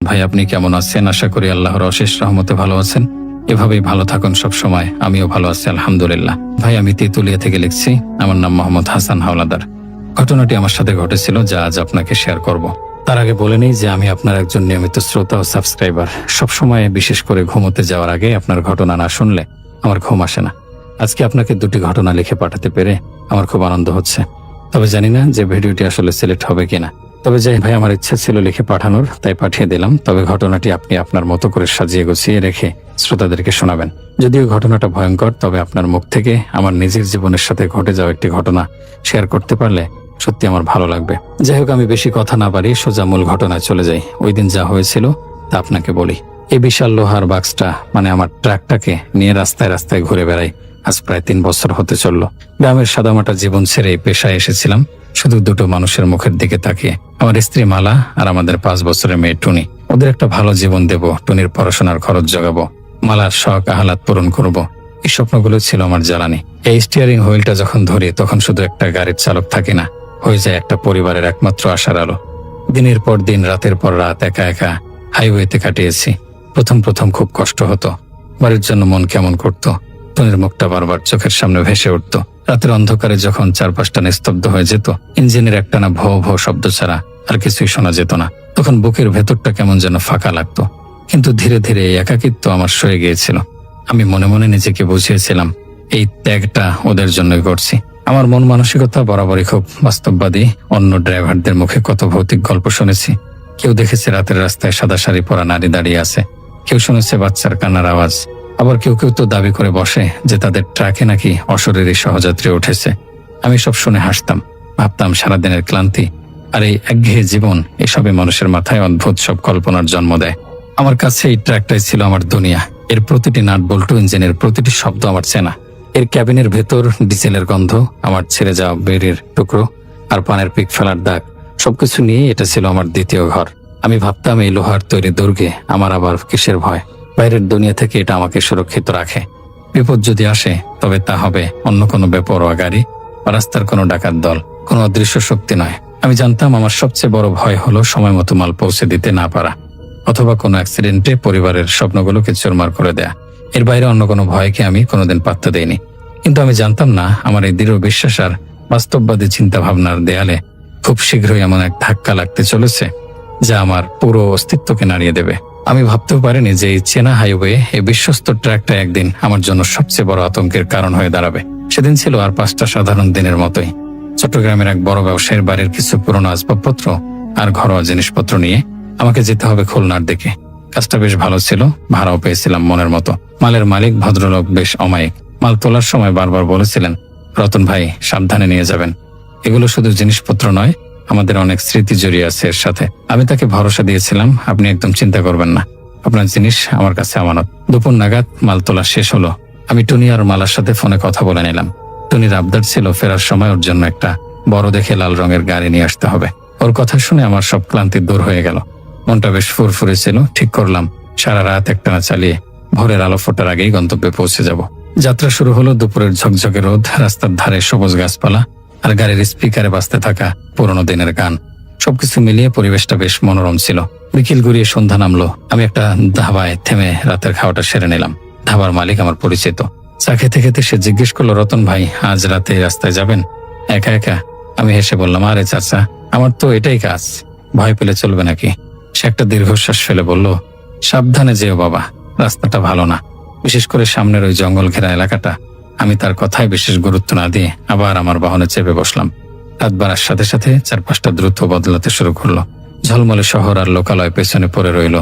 ভাই, আপনি কেমন আছেন? আশা করি আল্লাহর অশেষ রহমতে ভালো আছেন। এভাবেই ভালো থাকুন সব সময়। আমিও ভালো আছি আলহামদুলিল্লাহ। ভাই, আমি তেঁতুলিয়া থেকে লিখছি। আমার নাম মোহাম্মদ হাসান হাওলাদার। ঘটনাটি আমার সাথে ঘটেছিল, যা আজ আপনাকে শেয়ার করব। তার আগে বলে নেই যে আমি আপনার একজন নিয়মিত শ্রোতা ও সাবস্ক্রাইবার। সবসময়, বিশেষ করে ঘুমোতে যাওয়ার আগে আপনার ঘটনা না শুনলে আমার ঘুম আসে না। আজকে আপনাকে দুটি ঘটনা লিখে পাঠাতে পেরে আমার খুব আনন্দ হচ্ছে। তবে জানি না যে ভিডিওটি আসলে সিলেক্ট হবে কিনা। তবে যাই ভাই, আমার ইচ্ছা ছিল লিখে পাঠানোর, তাই পাঠিয়ে দিলাম। তবে ঘটনাটি আপনি আপনার মতো করে সাজিয়ে গুছিয়ে রেখে শ্রোতাদেরকে শোনাবেন। যদিও ঘটনাটা ভয়ঙ্কর, তবে আপনার মুখ থেকে আমার নিজের জীবনের সাথে ঘটে যাওয়া একটি ঘটনা শেয়ার করতে পারলে সত্যি আমার ভালো লাগবে। যাই হোক, আমি বেশি কথা না বাড়ি সোজা মূল ঘটনায় চলে যাই। ওই দিন যা হয়েছিল তা আপনাকে বলি। এই বিশাল লোহার বাক্সটা, মানে আমার ট্রাকটাকে নিয়ে রাস্তায় রাস্তায় ঘুরে বেড়াই আজ প্রায় 3 বছর হতে চলল। গ্রামের সাদামাটা জীবন ছেড়ে এই পেশায় এসেছিলাম শুধু দুটো মানুষের মুখের দিকে তাকিয়ে। আমার স্ত্রী মালা আর আমাদের 5 বছরের মেয়ে টুনি। ওদের একটা ভালো জীবন দেব, টুনির পড়াশোনার খরচ জোগাবো, মালার শখ আহ্লাদ পূরণ করব। এই স্বপ্নগুলো ছিল আমার জ্বালানি। এই স্টিয়ারিং হুইলটা যখন ধরি তখন শুধু একটা গাড়ির চালক থাকি না, হয়ে যায় একটা পরিবারের একমাত্র আশার আলো। দিনের পর দিন, রাতের পর রাত একা একা হাইওয়েতে কাটিয়েছি। প্রথম খুব কষ্ট হতো। বাড়ির জন্য মন কেমন করতো। টুনির মুখটা বারবার চোখের সামনে ভেসে উঠত। রাতের অন্ধকারে যখন চারপাশটা নিস্তব্ধ হয়ে যেত, ইঞ্জিনের একটানা ভো ভো শব্দ ছাড়া আর কিছুই শোনা যেত না, তখন বুকের ভেতরটা কেমন যেন ফাঁকা লাগতো। কিন্তু ধীরে ধীরে এই একাকিত্ব আমার সয়ে গিয়েছিল। আমি মনে মনে নিজেকে বুঝিয়েছিলাম এই ত্যাগটা ওদের জন্যই করছি। আমার মন মানসিকতা বরাবরই খুব বাস্তববাদী। অন্য ড্রাইভারদের মুখে কত ভৌতিক গল্প শুনেছি। কেউ দেখেছে রাতের রাস্তায় সাদা শাড়ি পরা নারী দাঁড়িয়ে আছে, কেউ শুনেছে বাচ্চার কান্নার আওয়াজ, আবার কেউ কেউ তো দাবি করে বসে যে তাদের ট্রাকে নাকি অশরীরী সহযাত্রী উঠেছে। আমি সব শুনে হাসতাম, ভাবতাম সারাদিনের ক্লান্তি আর এই একঘেয়ে জীবন এসবে মানুষের মাথায় অদ্ভুত সব কল্পনার জন্ম দেয়। আমার কাছে এই ট্রাকটাই ছিল আমার দুনিয়া। এর প্রতিটি নাট বল্টু, ইঞ্জিনের প্রতিটি শব্দ আমার চেনা। এর ক্যাবিনের ভেতর ডিজেলের গন্ধ, আমার ছেড়ে যাওয়া বেরির টুকরো আর পানের পিক ফেলার দাগ, সবকিছু নিয়ে এটা ছিল আমার দ্বিতীয় ঘর। আমি ভাবতাম এই লোহার তৈরি দুর্গে আমার আবার কিসের ভয়। বাইরের দুনিয়া থেকে এটা আমাকে সুরক্ষিত রাখে। বিপদ যদি আসে তবে তা হবে অন্য কোনো বেপরোয়া গাড়ি বা রাস্তার কোনো ডাকাত দল, কোনো অদৃশ্য শক্তি নয়। আমি জানতাম আমার সবচেয়ে বড় ভয় হলো সময় মতো মাল পৌঁছে দিতে না পারা, অথবা কোনো অ্যাক্সিডেন্টে পরিবারের স্বপ্নগুলোকে চুরমার করে দেয়া। এর বাইরে অন্য কোনো ভয়কে আমি কোনোদিন পাত্তা দেইনি। কিন্তু আমি জানতাম না আমার এই দৃঢ় বিশ্বাস আর বাস্তববাদী চিন্তা ভাবনার দেয়ালে খুব শীঘ্রই এমন এক ধাক্কা লাগতে চলেছে যা আমার পুরো অস্তিত্বকে নাড়িয়ে দেবে। আমি ভাবতেও পারিনি যে এই চেনা হাইওয়ে, এই বিশ্বস্ত ট্র্যাকটা একদিন আমার জন্য সবচেয়ে বড় আতঙ্কের কারণ হয়ে দাঁড়াবে। সেদিন ছিল আর 5টা সাধারণ দিনের মতোই। চট্টগ্রামের এক বড় ব্যবসায়ীর বাড়ির কিছু পুরনো আসবাবপত্র আর ঘরোয়া জিনিসপত্র নিয়ে আমাকে যেতে হবে খুলনার দিকে। কাজটা বেশ ভালো ছিল, ভাড়াও পেয়েছিলাম মনের মতো। মালের মালিক ভদ্রলোক বেশ অমায়িক। মাল তোলার সময় বারবার বলেছিলেন, রতন ভাই, সাবধানে নিয়ে যাবেন। এগুলো শুধু জিনিসপত্র নয়, আমাদের অনেক স্মৃতি জড়িয়ে আছে এর সাথে। আমি তাকে ভরসা দিয়েছিলাম, আপনি একদম চিন্তা করবেন না, আপনার জিনিস আমার কাছে আমানত। দুপুর নাগাদ মাল তোলা শেষ হলো। আমি টুনি আর মালার সাথে ফোনে কথা বলে নিলাম। টুনির আবদার ছিল ফেরার সময় ওর জন্য একটা বড় দেখে লাল রঙের গাড়ি নিয়ে আসতে হবে। ওর কথা শুনে আমার সব ক্লান্তি দূর হয়ে গেল। মনটা বেশ ফুরফুরে ছিল। ঠিক করলাম সারা রাত একটানা চালিয়ে ভোরের আলো ফোটার আগেই গন্তব্যে পৌঁছে যাব। যাত্রা শুরু হলো। দুপুরের ঝকঝকে রোদ, রাস্তার ধারে সবুজ গাছপালা আর গাড়ির স্পিকারে বাজতে থাকা পুরোনো দিনের গান, সবকিছু মিলিয়ে পরিবেশটা বেশ মনোরম ছিল। বিকেল গড়িয়ে সন্ধ্যা নামলো। আমি একটা ধাবায় থেমে রাতের খাওয়াটা সেরে নিলাম। ধাবার মালিক আমার পরিচিত। চা খেতে খেতে সে জিজ্ঞেস করলো, রতন ভাই, আজ রাতে রাস্তায় যাবেন একা একা? আমি হেসে বললাম, আরে চাচা, আমার তো এটাই কাজ, ভয় পেলে চলবে নাকি? সে একটা দীর্ঘশ্বাস ফেলে বলল, সাবধানে যেও বাবা, রাস্তাটা ভালো না, বিশেষ করে সামনের ওই জঙ্গল ঘেরা এলাকাটা। আমি তার কথায় বিশেষ গুরুত্ব না দিয়ে আবার আমার বাহনে চেপে বসলাম। রাত বাড়ার সাথে সাথে চারপাশটা দ্রুত বদলাতে শুরু করলো। ঝলমলে শহর আর লোকালয় পেছনে পড়ে রইল।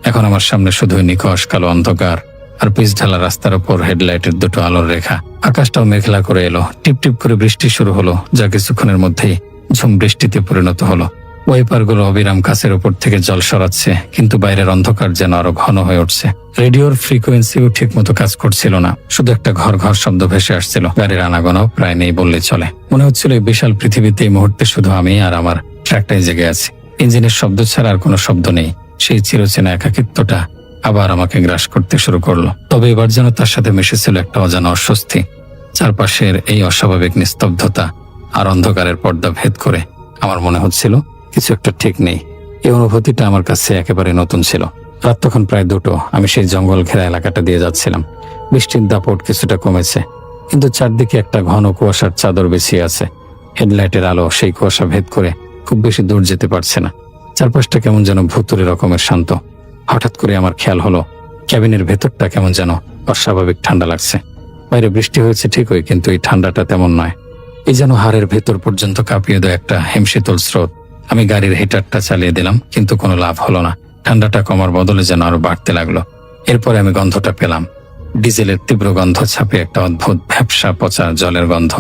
এখন আমার সামনে শুধুই নিকশ কালো অন্ধকার আর পিচ ঢালা রাস্তার উপর হেডলাইটের দুটো আলোর রেখা। আকাশটাও মেঘলা করে এলো। টিপ টিপ করে বৃষ্টি শুরু হলো, যা কিছুক্ষণের মধ্যেই ঝুম বৃষ্টিতে পরিণত হলো। ওয়াইপারগুলো অবিরাম কাছের উপর থেকে জল সরাচ্ছে, কিন্তু বাইরের অন্ধকার যেন আরো ঘন হয়ে উঠছে। রেডিওর ফ্রিকোয়েন্সিও ঠিক মতো কাজ করছিল না, শুধু একটা ঘর ঘর শব্দ ভেসে আসছিল। গাড়ির আনাগোনাও প্রায় নেই বললে চলে। মনে হচ্ছিল এই বিশাল পৃথিবীতে এই মুহূর্তে শুধু আমি আর আমার ট্রাকটাই জেগে আছি। ইঞ্জিনের শব্দ ছাড়া আর কোনো শব্দ নেই। সেই চিরচেনা একাকিত্বটা আবার আমাকে গ্রাস করতে শুরু করলো। তবে এবার যেন তার সাথে মিশেছিল একটা অজানা অস্বস্তি। চারপাশের এই অস্বাভাবিক নিস্তব্ধতা আর অন্ধকারের পর্দা ভেদ করে আমার মনে হচ্ছিল কিছু একটা ঠিক নেই। এই অনুভূতিটা আমার কাছে একেবারে নতুন ছিল। রাত তখন প্রায় 2টো। আমি সেই জঙ্গল ঘেরা এলাকাটা দিয়ে যাচ্ছিলাম। বৃষ্টির দাপট কিছুটা কমেছে, কিন্তু চারদিকে একটা ঘন কুয়াশার চাদর বিছিয়ে আছে। হেডলাইটের আলো সেই কুয়াশা ভেদ করে খুব বেশি দূর যেতে পারছে না। চারপাশটা কেমন যেন ভুতুরে রকমের শান্ত। হঠাৎ করে আমার খেয়াল হলো ক্যাবিনের ভেতরটা কেমন যেন অস্বাভাবিক ঠান্ডা লাগছে। বাইরে বৃষ্টি হয়েছে ঠিকই, কিন্তু এই ঠান্ডাটা তেমন নয়। এই যেন হাড়ের ভেতর পর্যন্ত কাঁপিয়ে দেয় একটা হিমশীতল স্রোত। আমি গাড়ির হিটারটা চালিয়ে দিলাম, কিন্তু কোনো লাভ হলো না। ঠান্ডাটা কমার বদলে যেন আরো বাড়তে লাগলো। এরপরে আমি গন্ধটা পেলাম। ডিজেলের তীব্র গন্ধ ছাপিয়ে একটা অদ্ভুত ভ্যাপসা পচা জলের গন্ধ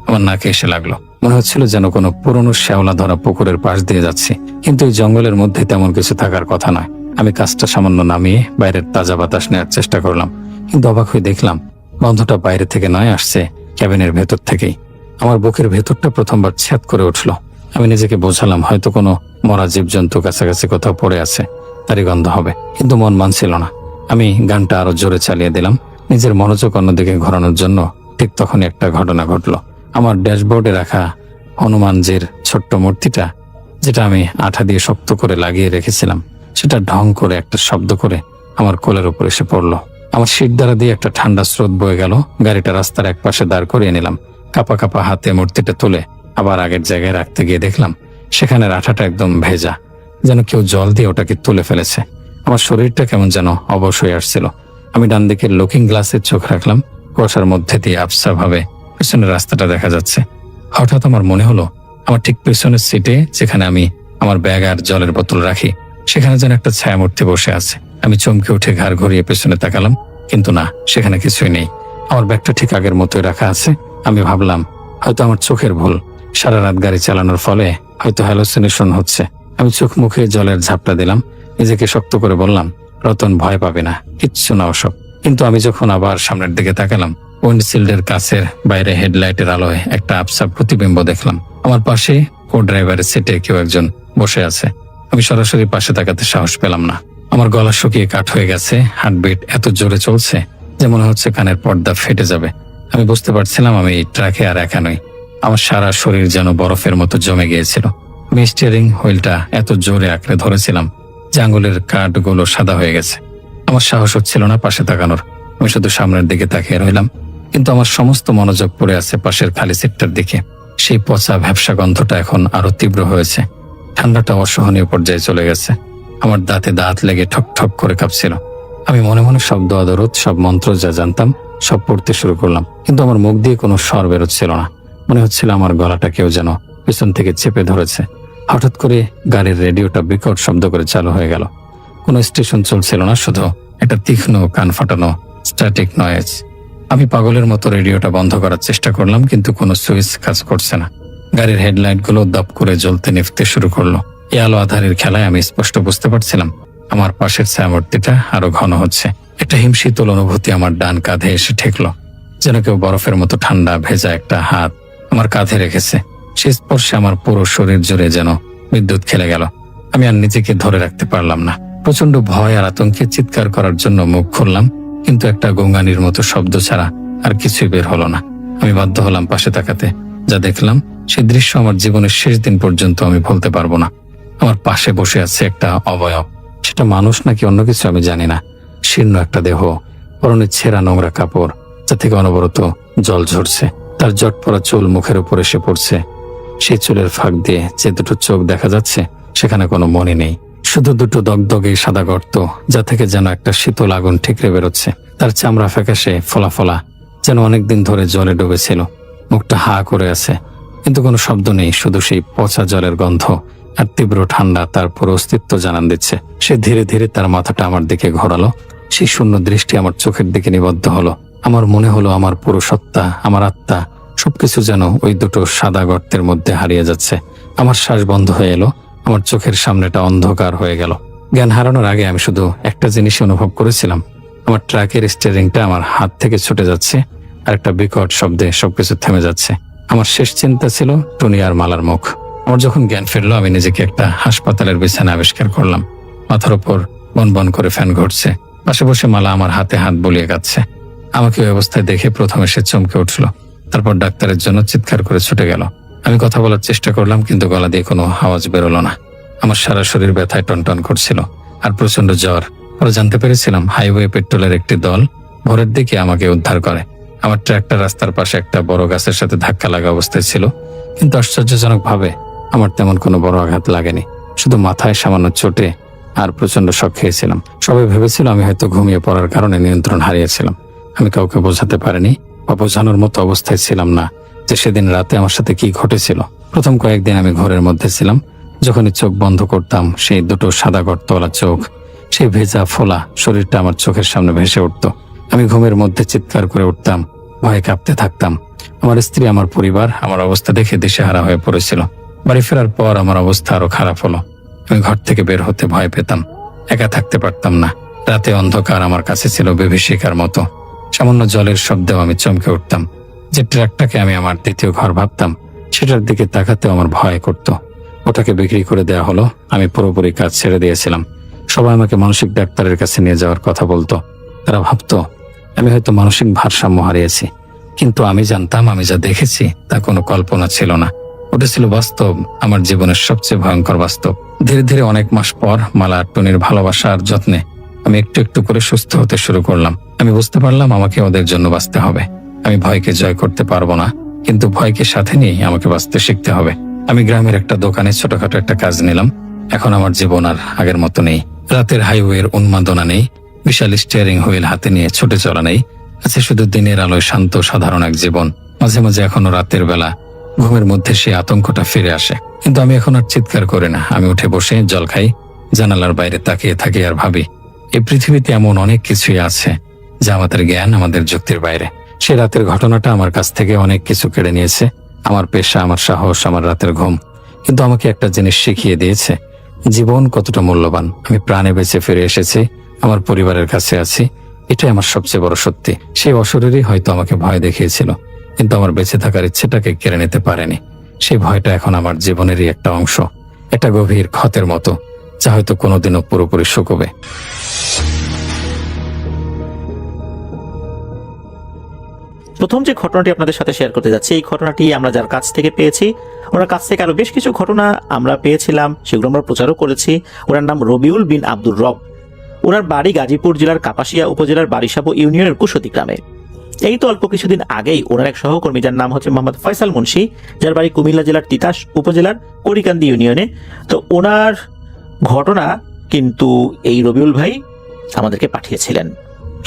আমার নাকে এসে লাগলো। মনে হচ্ছিল যেন কোনো পুরনো শ্যাওলা ধরা পুকুরের পাশ দিয়ে যাচ্ছি, কিন্তু এই জঙ্গলের মধ্যে তেমন কিছু থাকার কথা নয়। আমি কাজটা সামান্য নামিয়ে বাইরের তাজা বাতাস নেওয়ার চেষ্টা করলাম, কিন্তু অবাক হয়ে দেখলাম গন্ধটা বাইরে থেকে নয়, আসছে ক্যাবিনের ভেতর থেকেই। আমার বুকের ভেতরটা প্রথমবার ছ্যাদ করে উঠল। আমি নিজেকে বোঝালাম হয়তো কোনো মরা জীবজন্তু কাছাকাছি কোথাও পড়ে আছে, তারই গন্ধ হবে, কিন্তু মন মানছিল না। আমি গানটা আরো জোরে চালিয়ে দিলাম, নিজের মনোযোগ অন্যদিকে ঘোরানোর জন্য। ঠিক তখনই একটা ঘটনা ঘটলো। আমার ড্যাশবোর্ডে রাখা হনুমানজির ছোট্ট মূর্তিটা, যেটা আমি আঠা দিয়ে শক্ত করে লাগিয়ে রেখেছিলাম, সেটা ঢং করে একটা শব্দ করে আমার কোলের উপর এসে পড়লো। আমার সিট দ্বারা দিয়ে একটা ঠান্ডা স্রোত বয়ে গেল। গাড়িটা রাস্তার এক পাশে দাঁড় করিয়ে নিলাম। কাপা কাপা হাতে মূর্তিটা তুলে আবার আগের জায়গায় রাখতে গিয়ে দেখলাম সেখানের আঠাটা একদম ভেজা, যেন কেউ জল দিয়ে ওটাকে তুলে ফেলেছে। আমার শরীরটা কেমন যেন অবশ হয়ে আসছিল। আমি ডান দিকের লুকিং গ্লাসে চোখ রাখলাম। কুয়াশার মধ্যে দিয়ে আবছা ভাবে পেছনের রাস্তাটা দেখা যাচ্ছে। হঠাৎ আমার মনে হলো আমার ঠিক পেছনের সিটে, যেখানে আমি আমার ব্যাগ আর জলের বোতল রাখি, সেখানে যেন একটা ছায়ামূর্তি বসে আছে। আমি চমকে উঠে ঘাড় ঘুরিয়ে পেছনে তাকালাম, কিন্তু না, সেখানে কিছুই নেই। আমার ব্যাগটা ঠিক আগের মতোই রাখা আছে। আমি ভাবলাম হয়তো আমার চোখের ভুল, সারা রাত গাড়ি চালানোর ফলে হয়তো হ্যালোসিনেশন হচ্ছে। আমি চোখ মুখে জলের ঝাপটা দিলাম, নিজেকে শক্ত করে বললাম, রতন, ভয় পাবে না, কিচ্ছু না ওসব। কিন্তু আমি যখন আবার সামনের দিকে তাকালাম, উইন্ডশিল্ডের কাছের বাইরে হেডলাইটের আলোয় একটা আবছা প্রতিবিম্ব দেখলাম। আমার পাশে কো ড্রাইভারের সিটে কেউ একজন বসে আছে। আমি সরাসরি পাশে তাকাতে সাহস পেলাম না। আমার গলা শুকিয়ে কাঠ হয়ে গেছে, হার্টবিট এত জোরে চলছে যে মনে হচ্ছে কানের পর্দা ফেটে যাবে। আমি বুঝতে পারছিলাম আমি এই ট্রাকে আর একা নই। আমার সারা শরীর যেন বরফের মতো জমে গিয়েছিল। আমি স্টিয়ারিং হুইলটা এত জোরে আঁকড়ে ধরেছিলাম যে আঙুলের কাঠগুলো সাদা হয়ে গেছে। আমার সাহস হচ্ছিল না পাশে তাকানোর। আমি শুধু সামনের দিকে তাকিয়ে রইলাম, কিন্তু আমার সমস্ত মনোযোগ পড়ে আছে পাশের খালি সিটটার দিকে। সেই পচা ভ্যাপসা গন্ধটা এখন আরো তীব্র হয়েছে। ঠান্ডাটা অসহনীয় পর্যায়ে চলে গেছে। আমার দাঁতে দাঁত লেগে ঠক ঠক করে কাঁপছিল। আমি মনে মনে সব দোয়া দরুদ, সব মন্ত্র যা জানতাম সব পড়তে শুরু করলাম, কিন্তু আমার মুখ দিয়ে কোনো স্বর বেরোচ্ছিল না। মনে হচ্ছিল আমার গলাটা কেউ যেন পিছন থেকে চেপে ধরেছে। হঠাৎ করে গাড়ির রেডিওটা বিকট শব্দ করে চালু হয়ে গেল। কোনো স্টেশন চলছিল না, শুধু একটা তীক্ষ্ণ কান ফাটানো স্ট্যাটিক নয়েজ। আমি পাগলের মতো রেডিওটা বন্ধ করার চেষ্টা করলাম, কিন্তু কোনো সুইচ কাজ করছে না। গাড়ির হেডলাইটগুলো দপ করে জ্বলতে নিভতে শুরু করলো। এই আলো আধারের খেলায় আমি স্পষ্ট বুঝতে পারছিলাম আমার পাশের ছায়ামূর্তিটা আরো ঘন হচ্ছে। একটা হিমশীতল অনুভূতি আমার ডান কাঁধে এসে ঠেকলো, যেন কেউ বরফের মতো ঠান্ডা ভেজা একটা হাত আমার কাঁধে রেখেছে। সেই স্পর্শে আমার পুরো শরীর জুড়ে যেন বিদ্যুৎ খেলে গেল। আমি আর নিজেকে ধরে রাখতে পারলাম না। প্রচন্ড ভয় আর আতঙ্কে চিৎকার করার জন্য মুখ খুললাম, কিন্তু একটা গঙ্গানির মতো শব্দ ছাড়া আর কিছুই বের হলো না। আমি বাধ্য হলাম পাশে তাকাতে। যা দেখলাম সেই দৃশ্য আমার জীবনের শেষ দিন পর্যন্ত আমি ভুলতে পারবো না। আমার পাশে বসে আছে একটা অবয়ব। সেটা মানুষ নাকি অন্য কিছু আমি জানি না। শীর্ণ একটা দেহ, পরনে ছেঁড়া নোংরা কাপড়, যা থেকে অনবরত জল ঝরছে। তার জট পড়া চুল মুখের উপর এসে পড়ছে। সেই চুলের ফাঁক দিয়ে যে দুটো চোখ দেখা যাচ্ছে, সেখানে কোনো মনি নেই, শুধু দুটো দগদগে সাদা গর্ত, যা থেকে যেন একটা শীতল আগুন ঠিকরে বেরোচ্ছে। তার চামড়া ফ্যাকাশে ফোলা ফোলা, যেন অনেকদিন ধরে জলে ডুবেছিল। মুখটা হা করে আছে, কিন্তু কোনো শব্দ নেই, শুধু সেই পচা জলের গন্ধ আর তীব্র ঠান্ডা তার পুরো অস্তিত্ব জানান দিচ্ছে। সে ধীরে ধীরে তার মাথাটা আমার দিকে ঘোরালো। সেই শূন্য দৃষ্টি আমার চোখের দিকে নিবদ্ধ হলো। আমার মনে হলো আমার পুরো সত্তা, আমার আত্মা সবকিছু যেন ওই দুটো সাদা গর্তের মধ্যে হারিয়ে যাচ্ছে। আমার শ্বাস বন্ধ হয়ে এলো, আমার চোখের সামনেটা অন্ধকার হয়ে গেল। জ্ঞান হারানোর আগে আমি শুধু একটা জিনিস অনুভব করেছিলাম, আমার ট্রাকের স্টিয়ারিংটা আমার হাত থেকে ছুটে যাচ্ছে, আর একটা বিকট শব্দে সবকিছু থেমে যাচ্ছে। আমার শেষ চিন্তা ছিল টুনি আর মালার মুখ। আমার যখন জ্ঞান ফিরলো, আমি নিজেকে একটা হাসপাতালের বিছানা আবিষ্কার করলাম। মাথার উপর বন বন করে ফ্যান ঘুরছে, পাশে বসে মালা আমার হাতে হাত বুলিয়ে কাঁদছে। আমাকে ওই অবস্থায় দেখে প্রথমে সে চমকে উঠল, তারপর ডাক্তারের জন্য চিৎকার করে ছুটে গেল। আমি কথা বলার চেষ্টা করলাম, কিন্তু গলা দিয়ে কোনো আওয়াজ বেরোলো না। আমার সারা শরীর ব্যথায় টনটন করছিল আর প্রচন্ড জ্বর। পরে জানতে পেরেছিলাম হাইওয়ে পেট্রোলের একটি দল ভোরের দিকে আমাকে উদ্ধার করে। আমার ট্রাকটা রাস্তার পাশে একটা বড় গাছের সাথে ধাক্কা লাগা অবস্থায় ছিল, কিন্তু আশ্চর্যজনকভাবে আমার তেমন কোনো বড় আঘাত লাগেনি, শুধু মাথায় সামান্য চোটে আর প্রচন্ড শক খেয়েছিলাম। সবাই ভেবেছিল আমি হয়তো ঘুমিয়ে পড়ার কারণে নিয়ন্ত্রণ হারিয়েছিলাম। আমি কাউকে বোঝাতে পারিনি বা বোঝানোর মতো অবস্থায় ছিলাম না যে সেদিন রাতে আমার সাথে কি ঘটেছিল। প্রথম কয়েকদিন আমি ঘরের মধ্যে ছিলাম। যখনই চোখ বন্ধ করতাম, সেই দুটো সাদা গর্তওয়ালা চোখ, সেই ভেজা ফোলা শরীরটা আমার চোখের সামনে ভেসে উঠত। আমি ঘুমের মধ্যে চিৎকার করে উঠতাম, ভয়ে কাঁপতে থাকতাম। আমার স্ত্রী, আমার পরিবার আমার অবস্থা দেখে দিশেহারা হয়ে পড়েছিল। বাড়ি ফেরার পর আমার অবস্থা আরো খারাপ হলো। আমি ঘর থেকে বের হতে ভয় পেতাম, একা থাকতে পারতাম না। রাতে অন্ধকার আমার কাছে ছিল বিভীষিকার মতো। সামান্য জলের শব্দেও আমি চমকে উঠতাম। যে ট্রাকটাকে আমি আমার দ্বিতীয় ঘর ভাবতাম, সেটার দিকে তাকাতেও আমার ভয় করত। ওটাকে বিক্রি করে দেয়া হলো। আমি পুরোপুরি কাজ ছেড়ে দিয়েছিলাম। সবাই আমাকে মানসিক ডাক্তারের কাছে নিয়ে যাওয়ার কথা বলতো। তারা ভাবতো আমি হয়তো মানসিক ভারসাম্য হারিয়েছি, কিন্তু আমি জানতাম আমি যা দেখেছি তা কোনো কল্পনা ছিল না। ওটা ছিল বাস্তব, আমার জীবনের সবচেয়ে ভয়ঙ্কর বাস্তব। ধীরে ধীরে অনেক মাস পর মালা আর টনির ভালোবাসা আর যত্নে আমি একটু একটু করে সুস্থ হতে শুরু করলাম। আমি বুঝতে পারলাম আমাকে ওদের জন্য বাঁচতে হবে। আমি ভয়কে জয় করতে পারবো না, কিন্তু ভয়কে সাথে নিয়ে আমাকে বাঁচতে শিখতে হবে। আমি গ্রামের একটা দোকানে ছোটখাটো একটা কাজ নিলাম। এখন আমার জীবন আর আগের মতো নেই। রাতের হাইওয়ের উন্মাদনা নেই, বিশাল স্টিয়ারিং হুইল হাতে নিয়ে ছুটে চলা নেই। আছে শুধু দিনের আলোয় শান্ত সাধারণ এক জীবন। মাঝে মাঝে এখনো রাতের বেলা ঘুমের মধ্যে সেই আতঙ্কটা ফিরে আসে, কিন্তু আমি এখন আর চিৎকার করি না। আমি উঠে বসে জল খাই, জানালার বাইরে তাকিয়ে থাকি আর ভাবি এই পৃথিবীতে এমন অনেক কিছুই আছে যা আমাদের জ্ঞান, আমাদের যুক্তির বাইরে। সে রাতের ঘটনাটা আমার কাছ থেকে অনেক কিছু কেড়ে নিয়েছে, আমার পেশা, আমার সাহস, আমার রাতের ঘুম। কিন্তু আমাকে একটা জিনিস শিখিয়ে দিয়েছে, জীবন কতটা মূল্যবান। আমি প্রাণে বেঁচে ফিরে এসেছি, আমার পরিবারের কাছে আছি, এটাই আমার সবচেয়ে বড় সত্যি। সেই অশরীরই হয়তো আমাকে ভয় দেখিয়েছিল, কিন্তু আমার বেঁচে থাকার ইচ্ছেটাকে কেড়ে নিতে পারেনি। সেই ভয়টা এখন আমার জীবনেরই একটা অংশ, একটা গভীর ক্ষতের মতো, যা হয়তো কোনোদিনও পুরোপুরি শুকোবে। প্রথম যে ঘটনাটি আপনাদের সাথে শেয়ার করতে যাচ্ছি, এই ঘটনাটি আমরা যার কাছ থেকে পেয়েছি, ওনার কাছ থেকে আরো বেশ কিছু ঘটনা আমরা পেয়েছিলাম, সেগুলো আমরা প্রচারও করেছি। ওনার নাম রবিউল বিন আব্দুর রব। ওনার বাড়ি গাজীপুর জেলার কাপাসিয়া উপজেলার বারিসাবো ইউনিয়নের কুশতি গ্রামে। এই তো অল্প কিছুদিন আগেই ওনার এক সহকর্মী, যার নাম হচ্ছে মোহাম্মদ ফয়সাল মুন্সি, যার বাড়ি কুমিল্লা জেলার তিতাস উপজেলার করিকান্দি ইউনিয়নে। তো ওনার ঘটনা কিন্তু এই রবিউল ভাই আমাদেরকে পাঠিয়েছিলেন।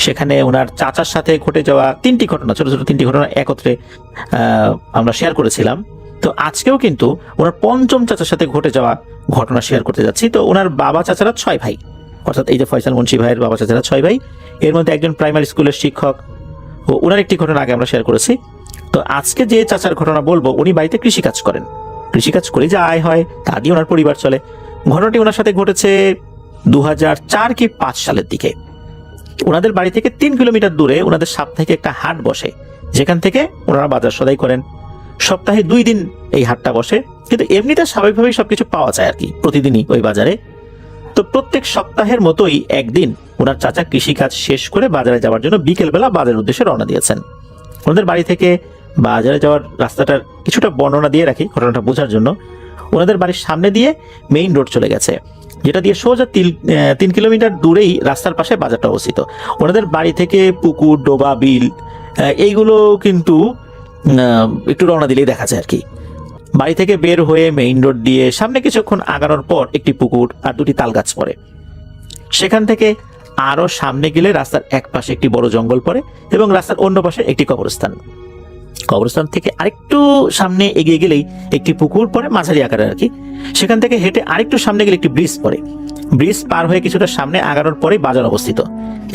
সেখানে ওনার চাচার সাথে ঘটে যাওয়া তিনটি ঘটনা, ছোট ছোট তিনটি ঘটনা একত্রে আমরা শেয়ার করেছিলাম। তো আজকেও কিন্তু ওনার পঞ্চম চাচার সাথে ঘটে যাওয়া ঘটনা শেয়ার করতে যাচ্ছি। তো ওনার বাবা চাচারা 6 ভাই, অর্থাৎ এই যে ফয়সাল মুন্সি ভাইয়ের বাবা চাচারা 6 ভাই, এর মধ্যে একজন প্রাইমারি স্কুলের শিক্ষক। ও ওনার একটি ঘটনা আগে আমরা শেয়ার করেছি। তো আজকে যে চাচার ঘটনা বলবো, উনি বাড়িতে কৃষিকাজ করেন। কৃষিকাজ করে যা আয় হয় তা দিয়ে ওনার পরিবার চলে। ঘটনাটি ওনার সাথে ঘটেছে 2004 কি 5 সালের দিকে। ওনাদের বাড়ি থেকে 3 কিলোমিটার দূরে ওনাদের সাপ্তাহিক একটা হাট বসে, যেখান থেকে ওনারা বাজার সদাই করেন। সপ্তাহে 2 দিন এই হাটটা বসে, কিন্তু এমনিতে স্বাভাবিকভাবেই সবকিছু পাওয়া যায় আর কি প্রতিদিনই ওই বাজারে। তো প্রত্যেক সপ্তাহের মতোই একদিন ওনার চাচা কৃষিকাজ শেষ করে বাজারে যাওয়ার জন্য বিকেলবেলা বাজারের উদ্দেশ্যে রওনা দিয়েছেন। ওনাদের বাড়ি থেকে বাজারে যাওয়ার রাস্তাটার কিছুটা বর্ণনা দিয়ে রাখি ঘটনাটা বোঝার জন্য। ওনাদের বাড়ির সামনে দিয়ে মেইন রোড চলে গেছে, যেটা দিয়ে সোজা 3 কিলোমিটার দূরেই রাস্তার পাশে বাজারটা অবস্থিত। ওনাদের বাড়ি থেকে পুকুর, ডোবা, বিল এইগুলো কিন্তু একটু রওনা দিলেই দেখা যায় আর কি। বাড়ি থেকে বের হয়ে মেইন রোড দিয়ে সামনে কিছুক্ষণ আগানোর পর একটি পুকুর আর 2টি তাল গাছ পড়ে। সেখান থেকে আরো সামনে গেলে রাস্তার এক পাশে একটি বড় জঙ্গল পড়ে এবং রাস্তার অন্য পাশে একটি কবরস্থান। কবরস্থান থেকে আরেকটু সামনে এগিয়ে গেলেই একটি পুকুর পড়ে, মাঝারি আকারের আর কি। সেখান থেকে হেঁটে আরেকটু সামনে গেলে একটি ব্রিজ পড়ে। ব্রিজ পার হয়ে কিছুটা সামনে আগানোর পরেই বাজার অবস্থিত।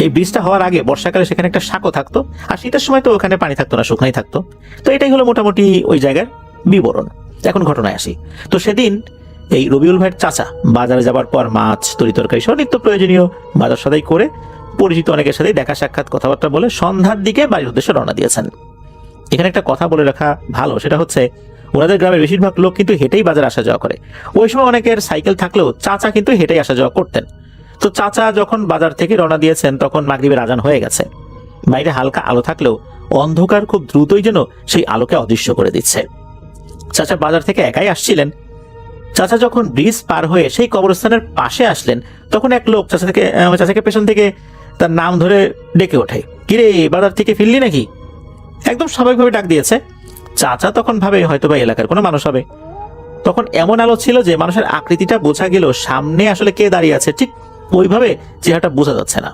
এই ব্রিজটা হওয়ার আগে বর্ষাকালে সেখানে একটা সাঁকো থাকতো, আর শীতের সময় তো ওখানে পানি থাকতো না, শুকনাই থাকতো। তো এটাই হলো মোটামুটি ওই জায়গার বিবরণ। এখন ঘটনায় আসি। তো সেদিন এই রবিউল ভাইয়ের চাচা বাজারে যাবার পর মাছ, তরি তরকারি সহ নিত্য প্রয়োজনীয় বাজার সদাই করে পরিচিত অনেকের সাথে দেখা সাক্ষাৎ কথাবার্তা বলে সন্ধ্যার দিকে বাড়ির উদ্দেশ্যে রওনা দিয়েছেন। এখানে একটা কথা বলে রাখা ভালো, সেটা হচ্ছে ওনাদের গ্রামের বেশিরভাগ লোক কিন্তু হেঁটেই বাজার আসা যাওয়া করে। ওই সময় অনেকের সাইকেল থাকলেও চাচা কিন্তু হেঁটেই আসা যাওয়া করতেন। তো চাচা যখন বাজার থেকে রওনা দিয়েছেন তখন মাগরিবের আজান হয়ে গেছে। বাইরে হালকা আলো থাকলেও অন্ধকার খুব দ্রুতই যেন সেই আলোকে অদৃশ্য করে দিচ্ছে। চাচা বাজার থেকে একাই আসছিলেন। চাচা যখন ব্রিজ পার হয়ে সেই কবরস্থানের পাশে আসলেন, তখন এক লোক চাচাকে পেছন থেকে তার নাম ধরে ডেকে ওঠে, কিরে বাজার থেকে ফিরলি নাকি? একদম স্বাভাবিকভাবে ডাক দিয়েছে। চাচা তখন ভাবে হয়তো বা এলাকার কোনো মানুষ হবে। তখন এমন আলো ছিল যে মানুষের আকৃতিটা বোঝা গেল, সামনে আসলে কে দাঁড়িয়ে আছে ঠিক ওইভাবে চেহারাটা বোঝা যাচ্ছে না।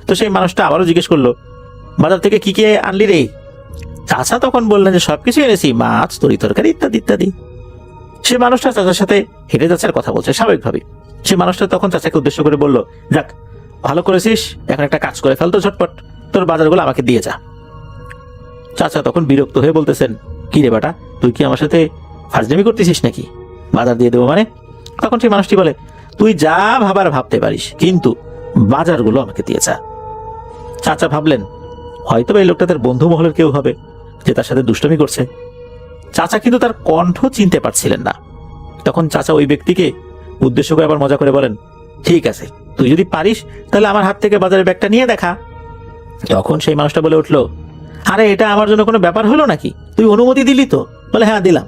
তো সেই মানুষটা আবারও জিজ্ঞেস করলো, বাজার থেকে কি কি আনলি রে? চাচা তখন বললেন যে সবকিছু এনেছি, মাছ, তরি তরকারি ইত্যাদি ইত্যাদি। সে মানুষটা চাচার সাথে হেঁটে যাচ্ছে আর কথা বলছে স্বাভাবিকভাবে। সে মানুষটা তখন চাচাকে উদ্দেশ্য করে বলল, যাক ভালো করেছিস, এখন একটা কাজ করে ফেল তো ঝটপট, তোর বাজারগুলো আমাকে দিয়ে যা। চাচা তখন বিরক্ত হয়ে বলতেছেন, কি রে বেটা, তুই কি আমার সাথে ফাজলামি করতেছিস নাকি? বাজার দিয়ে দেবো মানে? তখন সেই মানুষটি বলে, তুই যা ভাবার ভাবতে পারিস, কিন্তু বাজারগুলো আমাকে দিয়ে যা। চাচা ভাবলেন হয়তো এই লোকটা তার বন্ধু মহলের কেউ হবে যে তার সাথে দুষ্টমি করছে। চাচা কিন্তু তার কণ্ঠ চিনতে পারছিলেন না। তখন চাচা ওই ব্যক্তিকে উদ্দেশ্য করে আবার মজা করে বলেন, ঠিক আছে, তুই যদি পারিস তাহলে আমার হাত থেকে বাজারের ব্যাগটা নিয়ে দেখা। তখন সেই মানুষটা বলে উঠলো, আরে এটা আমার জন্য কোনো ব্যাপার হলো নাকি? তুই অনুমতি দিলি তো? বলে হ্যাঁ দিলাম।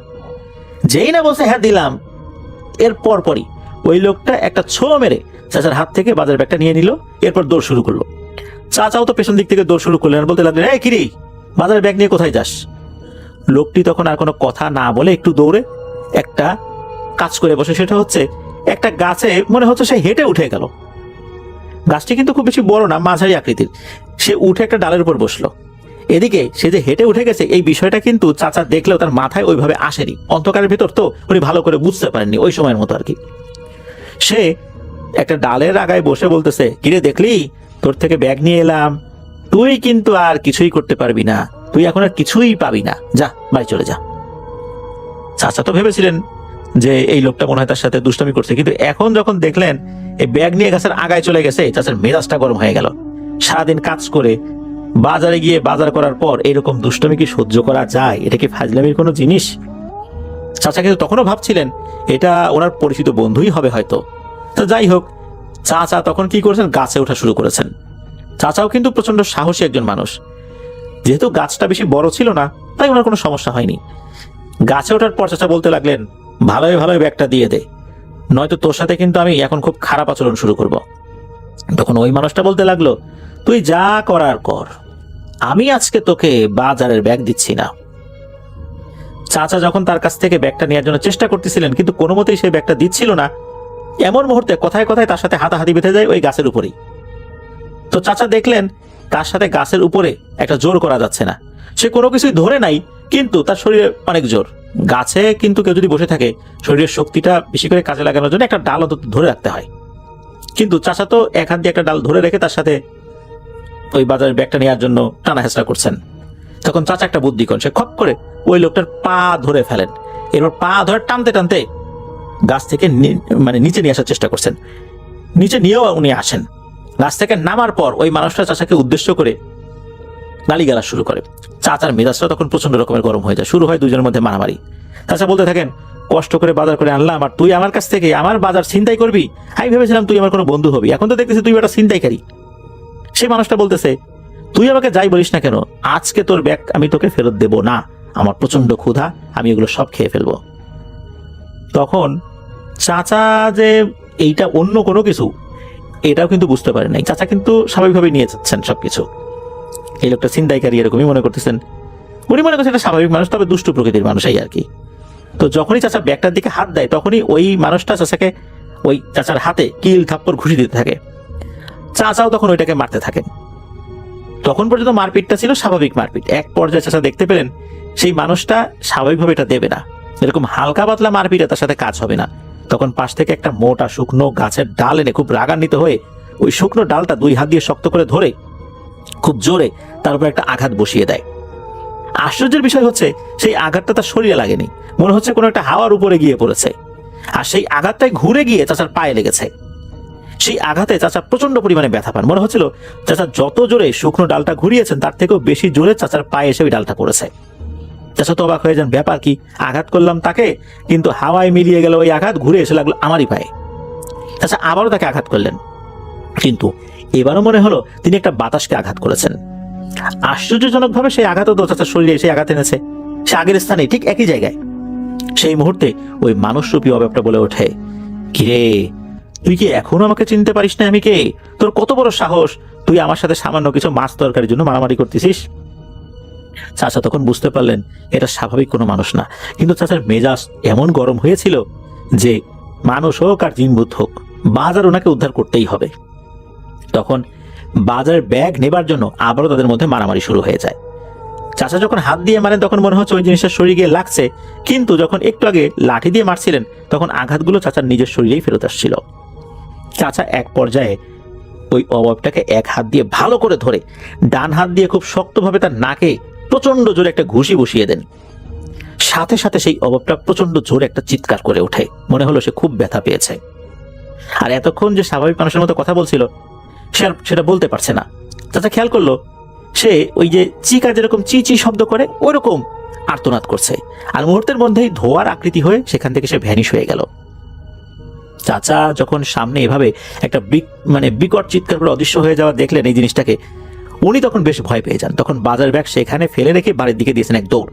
যেই না বলছে হ্যাঁ দিলাম, এর পরপরই ওই লোকটা একটা ছো মেরে চাচার হাত থেকে বাজারের ব্যাগটা নিয়ে নিল। এরপর দৌড় শুরু করলো। চাচাও তো পেছন দিক থেকে দৌড় শুরু করলেন আর বলতে লাগলেন, এই কিরি, বাজারের ব্যাগ নিয়ে কোথায় যাস? লোকটি তখন আর কোনো কথা না বলে একটু দৌড়ে একটা কাজ করে বসে, সেটা হচ্ছে একটা গাছে মনে হচ্ছে সে হেঁটে উঠে গেল। গাছটি কিন্তু খুব বেশি বড় না, মাঝারি আকৃতির। সে উঠে একটা ডালের উপর বসলো। এদিকে সে যে হেঁটে উঠে গেছে এই বিষয়টা কিন্তু চাচা দেখলেও তার মাথায় ওইভাবে আসেনি। অন্ধকারের ভিতর তো উনি ভালো করে বুঝতে পারেননি ওই সময়ের মতো আর কি। সে একটা ডালের আগায় বসে বলতেছে, কিরে দেখলি, তোর থেকে ব্যাগ নিয়ে এলাম, তুই কিন্তু আর কিছুই করতে পারবি না, তুই এখন আর কিছুই পাবি না, যা বাড়ি চলে যা। চাচা তো ভেবেছিলেন যে এই লোকটা মনে হয় তার সাথে দুষ্টামি করছে, কিন্তু এখন যখন দেখলেন এই ব্যাগ নিয়ে গাছের আগায় চলে গেছে, চাচার মেজাজটা গরম হয়ে গেল। সারাদিন কাজ করে বাজারে গিয়ে বাজার করার পর এরকম দুষ্টমি কি সহ্য করা যায়? এটা কি ফাজলামির কোনো জিনিস? চাচা কিন্তু তখনও ভাবছিলেন এটা ওনার পরিচিত বন্ধুই হবে হয়তো। তো যাই হোক, চাচা তখন কি করেছেন, গাছে ওঠা শুরু করেছেন। চাচাও কিন্তু প্রচন্ড সাহসী একজন মানুষ। যেহেতু গাছটা বেশি বড় ছিল না, তাই ওনার কোনো সমস্যা হয়নি। গাছে ওঠার পর চাচা বলতে লাগলেন, ভালোই ভালোই ব্যাগটা দিয়ে দে, নয়তো তোর সাথে কিন্তু আমি এখন খুব খারাপ আচরণ শুরু করব। তখন ওই মানুষটা বলতে লাগলো, তুই যা করার কর, আমি আজকে তোকে বাজারের ব্যাগ দিচ্ছি না। চাচা যখন তার কাছ থেকে ব্যাগটা নেওয়ার জন্য চেষ্টা করতেছিলেন, কিন্তু কোনো মতেই সেই ব্যাগটা দিচ্ছিল না, এমন মুহূর্তে কথায় কথায় তার সাথে হাতাহাতি বেঁধে যায় ওই গাছের উপরেই। তো চাচা দেখলেন তার সাথে গাছের উপরে একটা জোর করা যাচ্ছে না। সে কোনো কিছুই ধরে নাই, কিন্তু তার শরীরে অনেক জোর। গাছে কিন্তু কেউ যদি বসে থাকে, শরীরের শক্তিটা বেশি করে কাজে লাগানোর জন্য একটা ডাল অন্তত ধরে রাখতে হয়। কিন্তু চাচা তো এক হাত দিয়ে একটা ডাল ধরে রেখে তার সাথে ওই বাজারের ব্যাগটা নেওয়ার জন্য টানা হেঁচড়া করছেন। তখন চাচা একটা বুদ্ধি করেন, সে খপ করে ওই লোকটার পা ধরে ফেলেন। এরপর পা ধরে টানতে টানতে গাছ থেকে নিচে নিয়ে আসার চেষ্টা করছেন। নিচে নিয়েও উনি আসেন। গাছ থেকে নামার পর ওই মানুষটা চাচাকে উদ্দেশ্য করে গালিগালাজ শুরু করে। চাচার মেজাজটা তখন প্রচন্ড রকমের গরম হয়ে যায়, শুরু হয় দুজনের মধ্যে মারামারি। চাচা বলতে থাকেন, কষ্ট করে বাজার করে আনলাম আর তুই আমার কাছ থেকে আমার বাজার ছিনতাই করবি? আমি ভেবেছিলাম তুই আমার কোনো বন্ধু হবি, এখন তো দেখতেছি তুই একটা ছিনতাইকারী। সেই মানুষটা বলতেছে, তুই আমাকে যাই বলিস না কেন, আজকে তোর ব্যাগ আমি তোকে ফেরত দেব না, আমার প্রচন্ড ক্ষুধা, আমি এগুলো সব খেয়ে ফেলবো। তখন চাচা যে এইটা অন্য কোনো কিছু, এটাও কিন্তু বুঝতে পারে নাই। চাচা কিন্তু স্বাভাবিকভাবে নিয়ে যাচ্ছেন সবকিছু। এই লোকটা ছিনতাইকারী এরকমই মনে করতেছেন। উনি মনে করছেন এটা স্বাভাবিক মানুষ, তবে দুষ্ট প্রকৃতির মানুষ এই আর কি। তো যখনই চাচা ব্যাগটার দিকে হাত দেয়, তখনই ওই মানুষটা চাচাকে ওই চাচার হাতে কিল থাপ্পড় ঘুষি দিতে থাকে। চাচাও তখন ওইটাকে মারতে থাকেন। তখন পর্যন্ত মারপিটটা ছিল স্বাভাবিক মারপিট। এক পর্যায়ে চাচা দেখতে পেলেন সেই মানুষটা স্বাভাবিকভাবে এটা দেবে না, এরকম হালকা পাতলা মারপিটে তার সাথে কাজ হবে না। তখন পাশ থেকে একটা মোটা শুকনো গাছের ডাল এনে খুব রাগান্বিত হয়ে ওই শুকনো ডালটা দুই হাত দিয়ে শক্ত করে ধরে খুব জোরে তার উপর একটা আঘাত বসিয়ে দেয়। আশ্চর্যের বিষয় হচ্ছে সেই আঘাতটা তার শরীরে লাগেনি, মনে হচ্ছে কোনো একটা হাওয়ার উপরে গিয়ে পড়েছে। আর সেই আঘাতটাই ঘুরে গিয়ে চাচার পায়ে লেগেছে। সেই আঘাতে চাচা প্রচন্ড পরিমাণে ব্যথা পান। মনে হচ্ছিল চাচা যত জোরে শুকনো ডালটা ঘুরিয়েছেন তার থেকেও বেশি জোরে চাচার পায়ে এসে ওই ডালটা পড়েছে। চাচা তো অবাক হয়ে যান, ব্যাপার কি, আঘাত করলাম তাকে, কিন্তু হাওয়ায় মিলিয়ে গেল ওই আঘাত, ঘুরে এসে লাগলো আমারই পায়ে। চাচা আবারও তাকে আঘাত করলেন, কিন্তু এবারও মনে হলো তিনি একটা বাতাসকে আঘাত করেছেন। আশ্চর্যজনকভাবে সেই আঘাতও তো চাচার শরীরে এসে আঘাত এনেছে, সে আগের স্থানে ঠিক একই জায়গায়। সেই মুহূর্তে ওই মানুষরূপী অবয়বটা বলে ওঠে, কিরে, তুই কি এখনো আমাকে চিনতে পারিস না? আমি কে? তোর কত বড় সাহস, তুই আমার সাথে সামান্য কিছু মাছ তরকারির জন্য মারামারি করতেছিস? চাচা তখন বুঝতে পারলেন এটা স্বাভাবিক কোনো মানুষ না, কিন্তু চাচার মেজাজ এমন গরম হয়েছিল যে মানুষ হোক আর জিনভূত হোক, বাজার ওনাকে উদ্ধার করতেই হবে। তখন বাজারের ব্যাগ নেবার জন্য আবারও তাদের মধ্যে মারামারি শুরু হয়ে যায়। চাচা যখন হাত দিয়ে মারেন তখন মনে হচ্ছে ওই জিনিসটা শরীরে গিয়ে লাগছে, কিন্তু যখন একটু আগে লাঠি দিয়ে মারছিলেন তখন আঘাতগুলো চাচার নিজের শরীরেই ফেরত আসছিল। চাচা এক পর্যায়ে ওই অবয়বটাকে এক হাত দিয়ে ভালো করে ধরে ডান হাত দিয়ে খুব শক্তভাবে তার নাকে প্রচন্ড জোরে একটা ঘুষি বসিয়ে দেন। সাথে সাথে সেই অবয়বটা প্রচন্ড জোরে একটা চিৎকার করে ওঠে, মনে হলো সে খুব ব্যথা পেয়েছে। আর এতক্ষণ যে স্বাভাবিক মানুষের মতো কথা বলছিল সেটা বলতে পারছে না। চাচা খেয়াল করলো সে ওই যে চিকা যেরকম চি চি শব্দ করে ওইরকম আর্তনাদ করছে, আর মুহূর্তের মধ্যেই ধোয়ার আকৃতি হয়ে সেখান থেকে সে ভ্যানিশ হয়ে গেল। চাচা যখন সামনে এভাবে একটা বিকট চিৎকার করে অদৃশ্য হয়ে যাওয়া দেখলেন এই জিনিসটাকে, উনি তখন বেশ ভয় পেয়ে যান। তখন বাজার ব্যাগ সেখানে ফেলে রেখে বাড়ির দিকে দিয়েছেন এক দৌড়।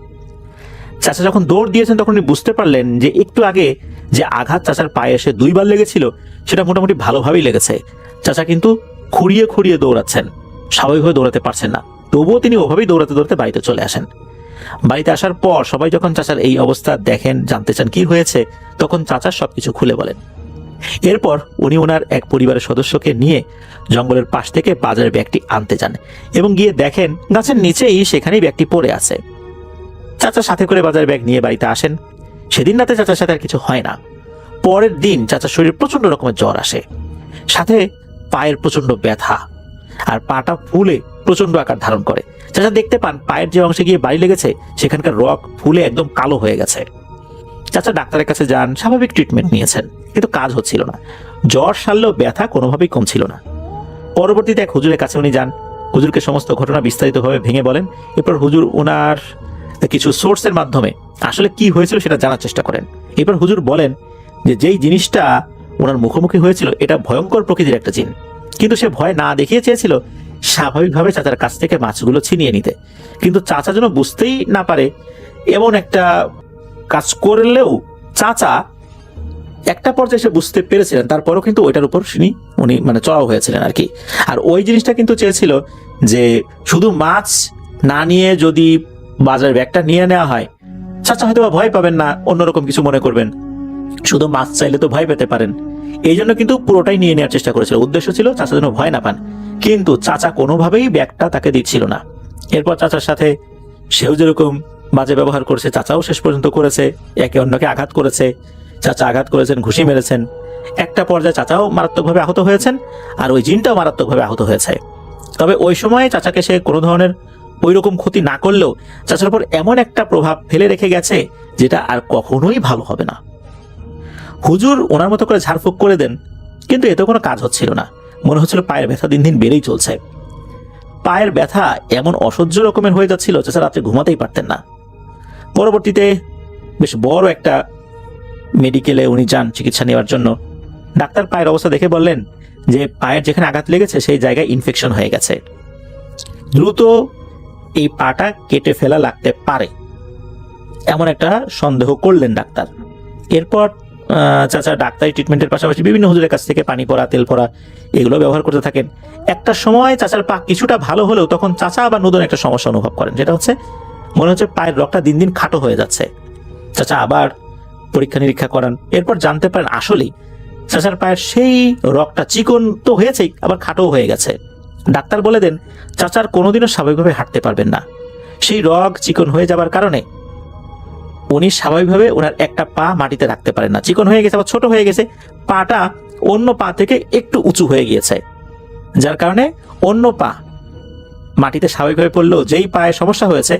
চাচা যখন দৌড় দিয়েছেন তখন উনি বুঝতে পারলেন যে একটু আগে যে আঘাত চাচার পায়ে এসে 2 বার লেগেছিল সেটা মোটামুটি ভালোভাবেই লেগেছে। চাচা কিন্তু খুঁড়িয়ে খুঁড়িয়ে দৌড়াচ্ছেন, স্বাভাবিকভাবে দৌড়াতে পারছেন না, তবুও তিনি ওভাবেই দৌড়াতে দৌড়াতে বাড়িতে চলে আসেন। বাড়িতে আসার পর সবাই যখন চাচার এই অবস্থা দেখেন, জানতে চান কি হয়েছে, তখন চাচা সবকিছু খুলে বলেন। এরপর উনি ওনার এক পরিবারের সদস্যকে নিয়ে জঙ্গলের পাশ থেকে বাজারের ব্যাগটি আনতে যান এবং গিয়ে দেখেন গাছের নিচেই সেখানেই ব্যাগটি পড়ে আছে। চাচা সাথে করে বাজারের ব্যাগ নিয়ে বাড়িতে আসেন। সেদিন রাতে চাচার সাথে আর কিছু হয় না। পরের দিন চাচার শরীরে প্রচন্ড রকমের জ্বর আসে, সাথে পায়ের প্রচন্ড ব্যথা, আর পাটা ফুলে প্রচন্ড আকার ধারণ করে। চাচা দেখতে পান পায়ের যে অংশে গিয়ে বাড়ি লেগেছে সেখানকার রক ফুলে একদম কালো হয়ে গেছে। চাচা ডাক্তারের কাছে যান, স্বাভাবিক ট্রিটমেন্ট নিয়েছেন, কিন্তু কাজ হচ্ছিল না। জ্বর সারলেও ব্যথা কোনোভাবেই কমছিল না। পরবর্তীতে এক হুজুরের কাছে উনি যান, হুজুরকে সমস্ত ঘটনা বিস্তারিতভাবে ভেঙে বলেন। এরপর হুজুর ওনার কিছু সোর্সের মাধ্যমে আসলে কি হয়েছিল সেটা জানার চেষ্টা করেন। এরপর হুজুর বলেন যে যেই জিনিসটা ওনার মুখোমুখি হয়েছিল এটা ভয়ঙ্কর প্রকৃতির একটা জিন, কিন্তু সে ভয় না দেখিয়ে চেয়েছিল স্বাভাবিকভাবে চাচার কাছ থেকে মাছগুলো ছিনিয়ে নিতে। কিন্তু চাচা যেন বুঝতেই না পারে এমন একটা কাজ করলেও চাচা একটা পর্যায়ে সে বুঝতে পেরেছিলেন, তারপরও কিন্তু ওইটার উপর উনি চড়াও হয়েছিলেন আর কি। আর ওই জিনিসটা কিন্তু চেয়েছিল যে শুধু মাছ না নিয়ে যদি বাজারের ব্যাগটা নিয়ে নেওয়া হয়, চাচা হয়তো ভয় পাবেন না, অন্যরকম কিছু মনে করবেন। শুধু মাছ চাইলে তো ভয় পেতে পারেন, এই জন্য কিন্তু পুরোটাই নিয়ে নেওয়ার চেষ্টা করেছিল। উদ্দেশ্য ছিল চাচা যেন ভয় না পান, কিন্তু চাচা কোনোভাবেই ব্যাগটা তাকে দিচ্ছিল না। এরপর চাচার সাথে সেও যেরকম বাজে ব্যবহার করেছে চাচাও শেষ পর্যন্ত করেছে, একে অন্যকে আঘাত করেছে। চাচা আঘাত করেছেন, ঘুষি মেরেছেন। একটা পর্যায়ে চাচাও মারাত্মকভাবে আহত হয়েছেন, আর ওই জিনটাও মারাত্মকভাবে আহত হয়েছে। তবে ওই সময় চাচাকে সে কোনো ধরনের ওই রকম ক্ষতি না করলেও চাচার উপর এমন একটা প্রভাব ফেলে রেখে গেছে যেটা আর কখনোই ভালো হবে না। হুজুর ওনার মতো করে ঝাড়ফুঁক করে দেন, কিন্তু এতে কোনো কাজ হচ্ছিল না। মনে হচ্ছিল পায়ের ব্যথা দিন দিন বেড়েই চলছে। পায়ের ব্যথা এমন অসহ্য রকমের হয়ে যাচ্ছিল চাচা রাত্রে ঘুমাতেই পারতেন না। পরবর্তীতে বেশ বড় একটা মেডিকেলে উনি যান চিকিৎসা নেওয়ার জন্য। ডাক্তার পায়ের অবস্থা দেখে বললেন যে পায়ের যেখানে আঘাত লেগেছে সেই জায়গায় ইনফেকশন হয়ে গেছে, দ্রুত এই পাটা কেটে ফেলা লাগতে পারে, এমন একটা সন্দেহ করলেন ডাক্তার। এরপর চাচা ডাক্তারি ট্রিটমেন্টের পাশাপাশি বিভিন্ন হুজুরের কাছ থেকে পানি পড়া, তেল পড়া এগুলো ব্যবহার করতে থাকেন। একটা সময় চাচার পা কিছুটা ভালো হলেও তখন চাচা আবার নতুন একটা সমস্যা অনুভব করেন, যেটা হচ্ছে মনে হচ্ছে পায়ের রগটা দিন দিন খাটো হয়ে যাচ্ছে। চাচা আবার পরীক্ষা নিরীক্ষা করান। এরপর জানতে পারেন আসলেই চাচার পায়ের সেই রগটা চিকন তো হয়েছেই, আবার খাটো হয়ে গেছে। ডাক্তার বলে দেন চাচার কোনোদিনও স্বাভাবিকভাবে হাঁটতে পারবেন না। সেই রগ চিকন হয়ে যাবার কারণে উনি স্বাভাবিকভাবে ওনার একটা পা মাটিতে রাখতে পারেন না, চিকন হয়ে গেছে, আবার ছোট হয়ে গেছে, পাটা অন্য পা থেকে একটু উঁচু হয়ে গিয়েছে, যার কারণে অন্য পা মাটিতে স্বাভাবিকভাবে পড়লেও যেই পায়ে সমস্যা হয়েছে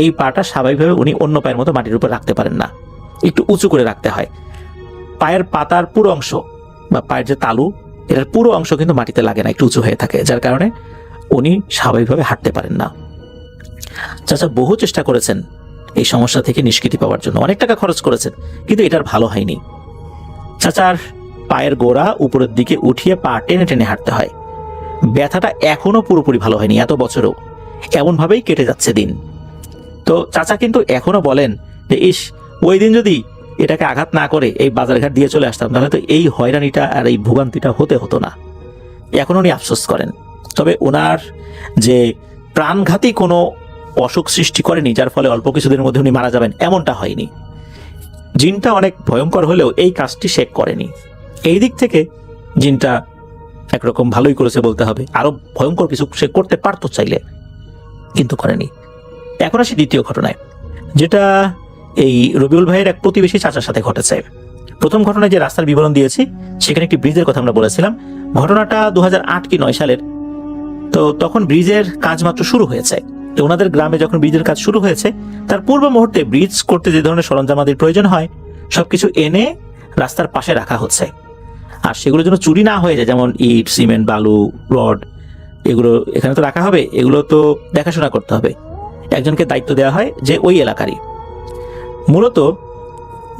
এই পাটা স্বাভাবিকভাবে উনি অন্য পায়ের মতো মাটির উপর রাখতে পারেন না, একটু উঁচু করে রাখতে হয়। পায়ের পাতার পুরো অংশ বা পায়ের যে তালু এটার পুরো অংশ কিন্তু মাটিতে লাগে না, একটু উঁচু হয়ে থাকে, যার কারণে উনি স্বাভাবিকভাবে হাঁটতে পারেন না। চাচা বহু চেষ্টা করেছেন এই সমস্যা থেকে নিষ্কৃতি পাওয়ার জন্য, অনেক টাকা খরচ করেছেন, কিন্তু এটার ভালো হয়নি। চাচার পায়ের গোড়া উপরের দিকে উঠিয়ে পা টেনে টেনে হাঁটতে হয়। ব্যথাটা এখনো পুরোপুরি ভালো হয়নি, এত বছরও এমনভাবেই কেটে যাচ্ছে দিন। তো চাচা কিন্তু এখনো বলেন যে ইস, ওই দিন যদি এটাকে আঘাত না করে এই বাজারঘাট দিয়ে চলে আসতাম, তাহলে তো এই হয়রানিটা আর এই ভোগান্তিটা হতো না। এখন উনি আফসোস করেন। তবে ওনার যে প্রাণঘাতী কোনো অসুখ সৃষ্টি করেনি যার ফলে অল্প কিছুদিনের মধ্যে উনি মারা যাবেন, এমনটা হয়নি। জিনটা অনেক ভয়ঙ্কর হলেও এই কাজটি সে করেনি। এই দিক থেকে জিনটা একরকম ভালোই করেছে বলতে হবে। আরো ভয়ঙ্কর কিছু সে করতে পারতো চাইলে, কিন্তু করেনি। এখন আসি দ্বিতীয় ঘটনায়, যেটা এই রবিউল ভাইয়ের এক প্রতিবেশী চাচার সাথে ঘটেছে। প্রথম ঘটনায় যে রাস্তার বিবরণ দিয়েছি সেখানে একটি ব্রিজের কথা আমরা বলেছিলাম। ঘটনাটা 2008 কি 9 সালের। তো তখন ব্রিজের কাজ মাত্র শুরু হয়েছে। তো ওনাদের গ্রামে যখন ব্রিজের কাজ শুরু হয়েছে তার পূর্ব মুহূর্তে ব্রিজ করতে যে ধরনের সরঞ্জামাদির প্রয়োজন হয় সবকিছু এনে রাস্তার পাশে রাখা হচ্ছে। আর সেগুলো যেন চুরি না হয়ে যায়, যেমন ইট, সিমেন্ট, বালু, রড, এগুলো এখানে তো রাখা হবে, এগুলো তো দেখাশোনা করতে হবে। একজনকে দায়িত্ব দেওয়া হয় যে ওই এলাকারই। মূলত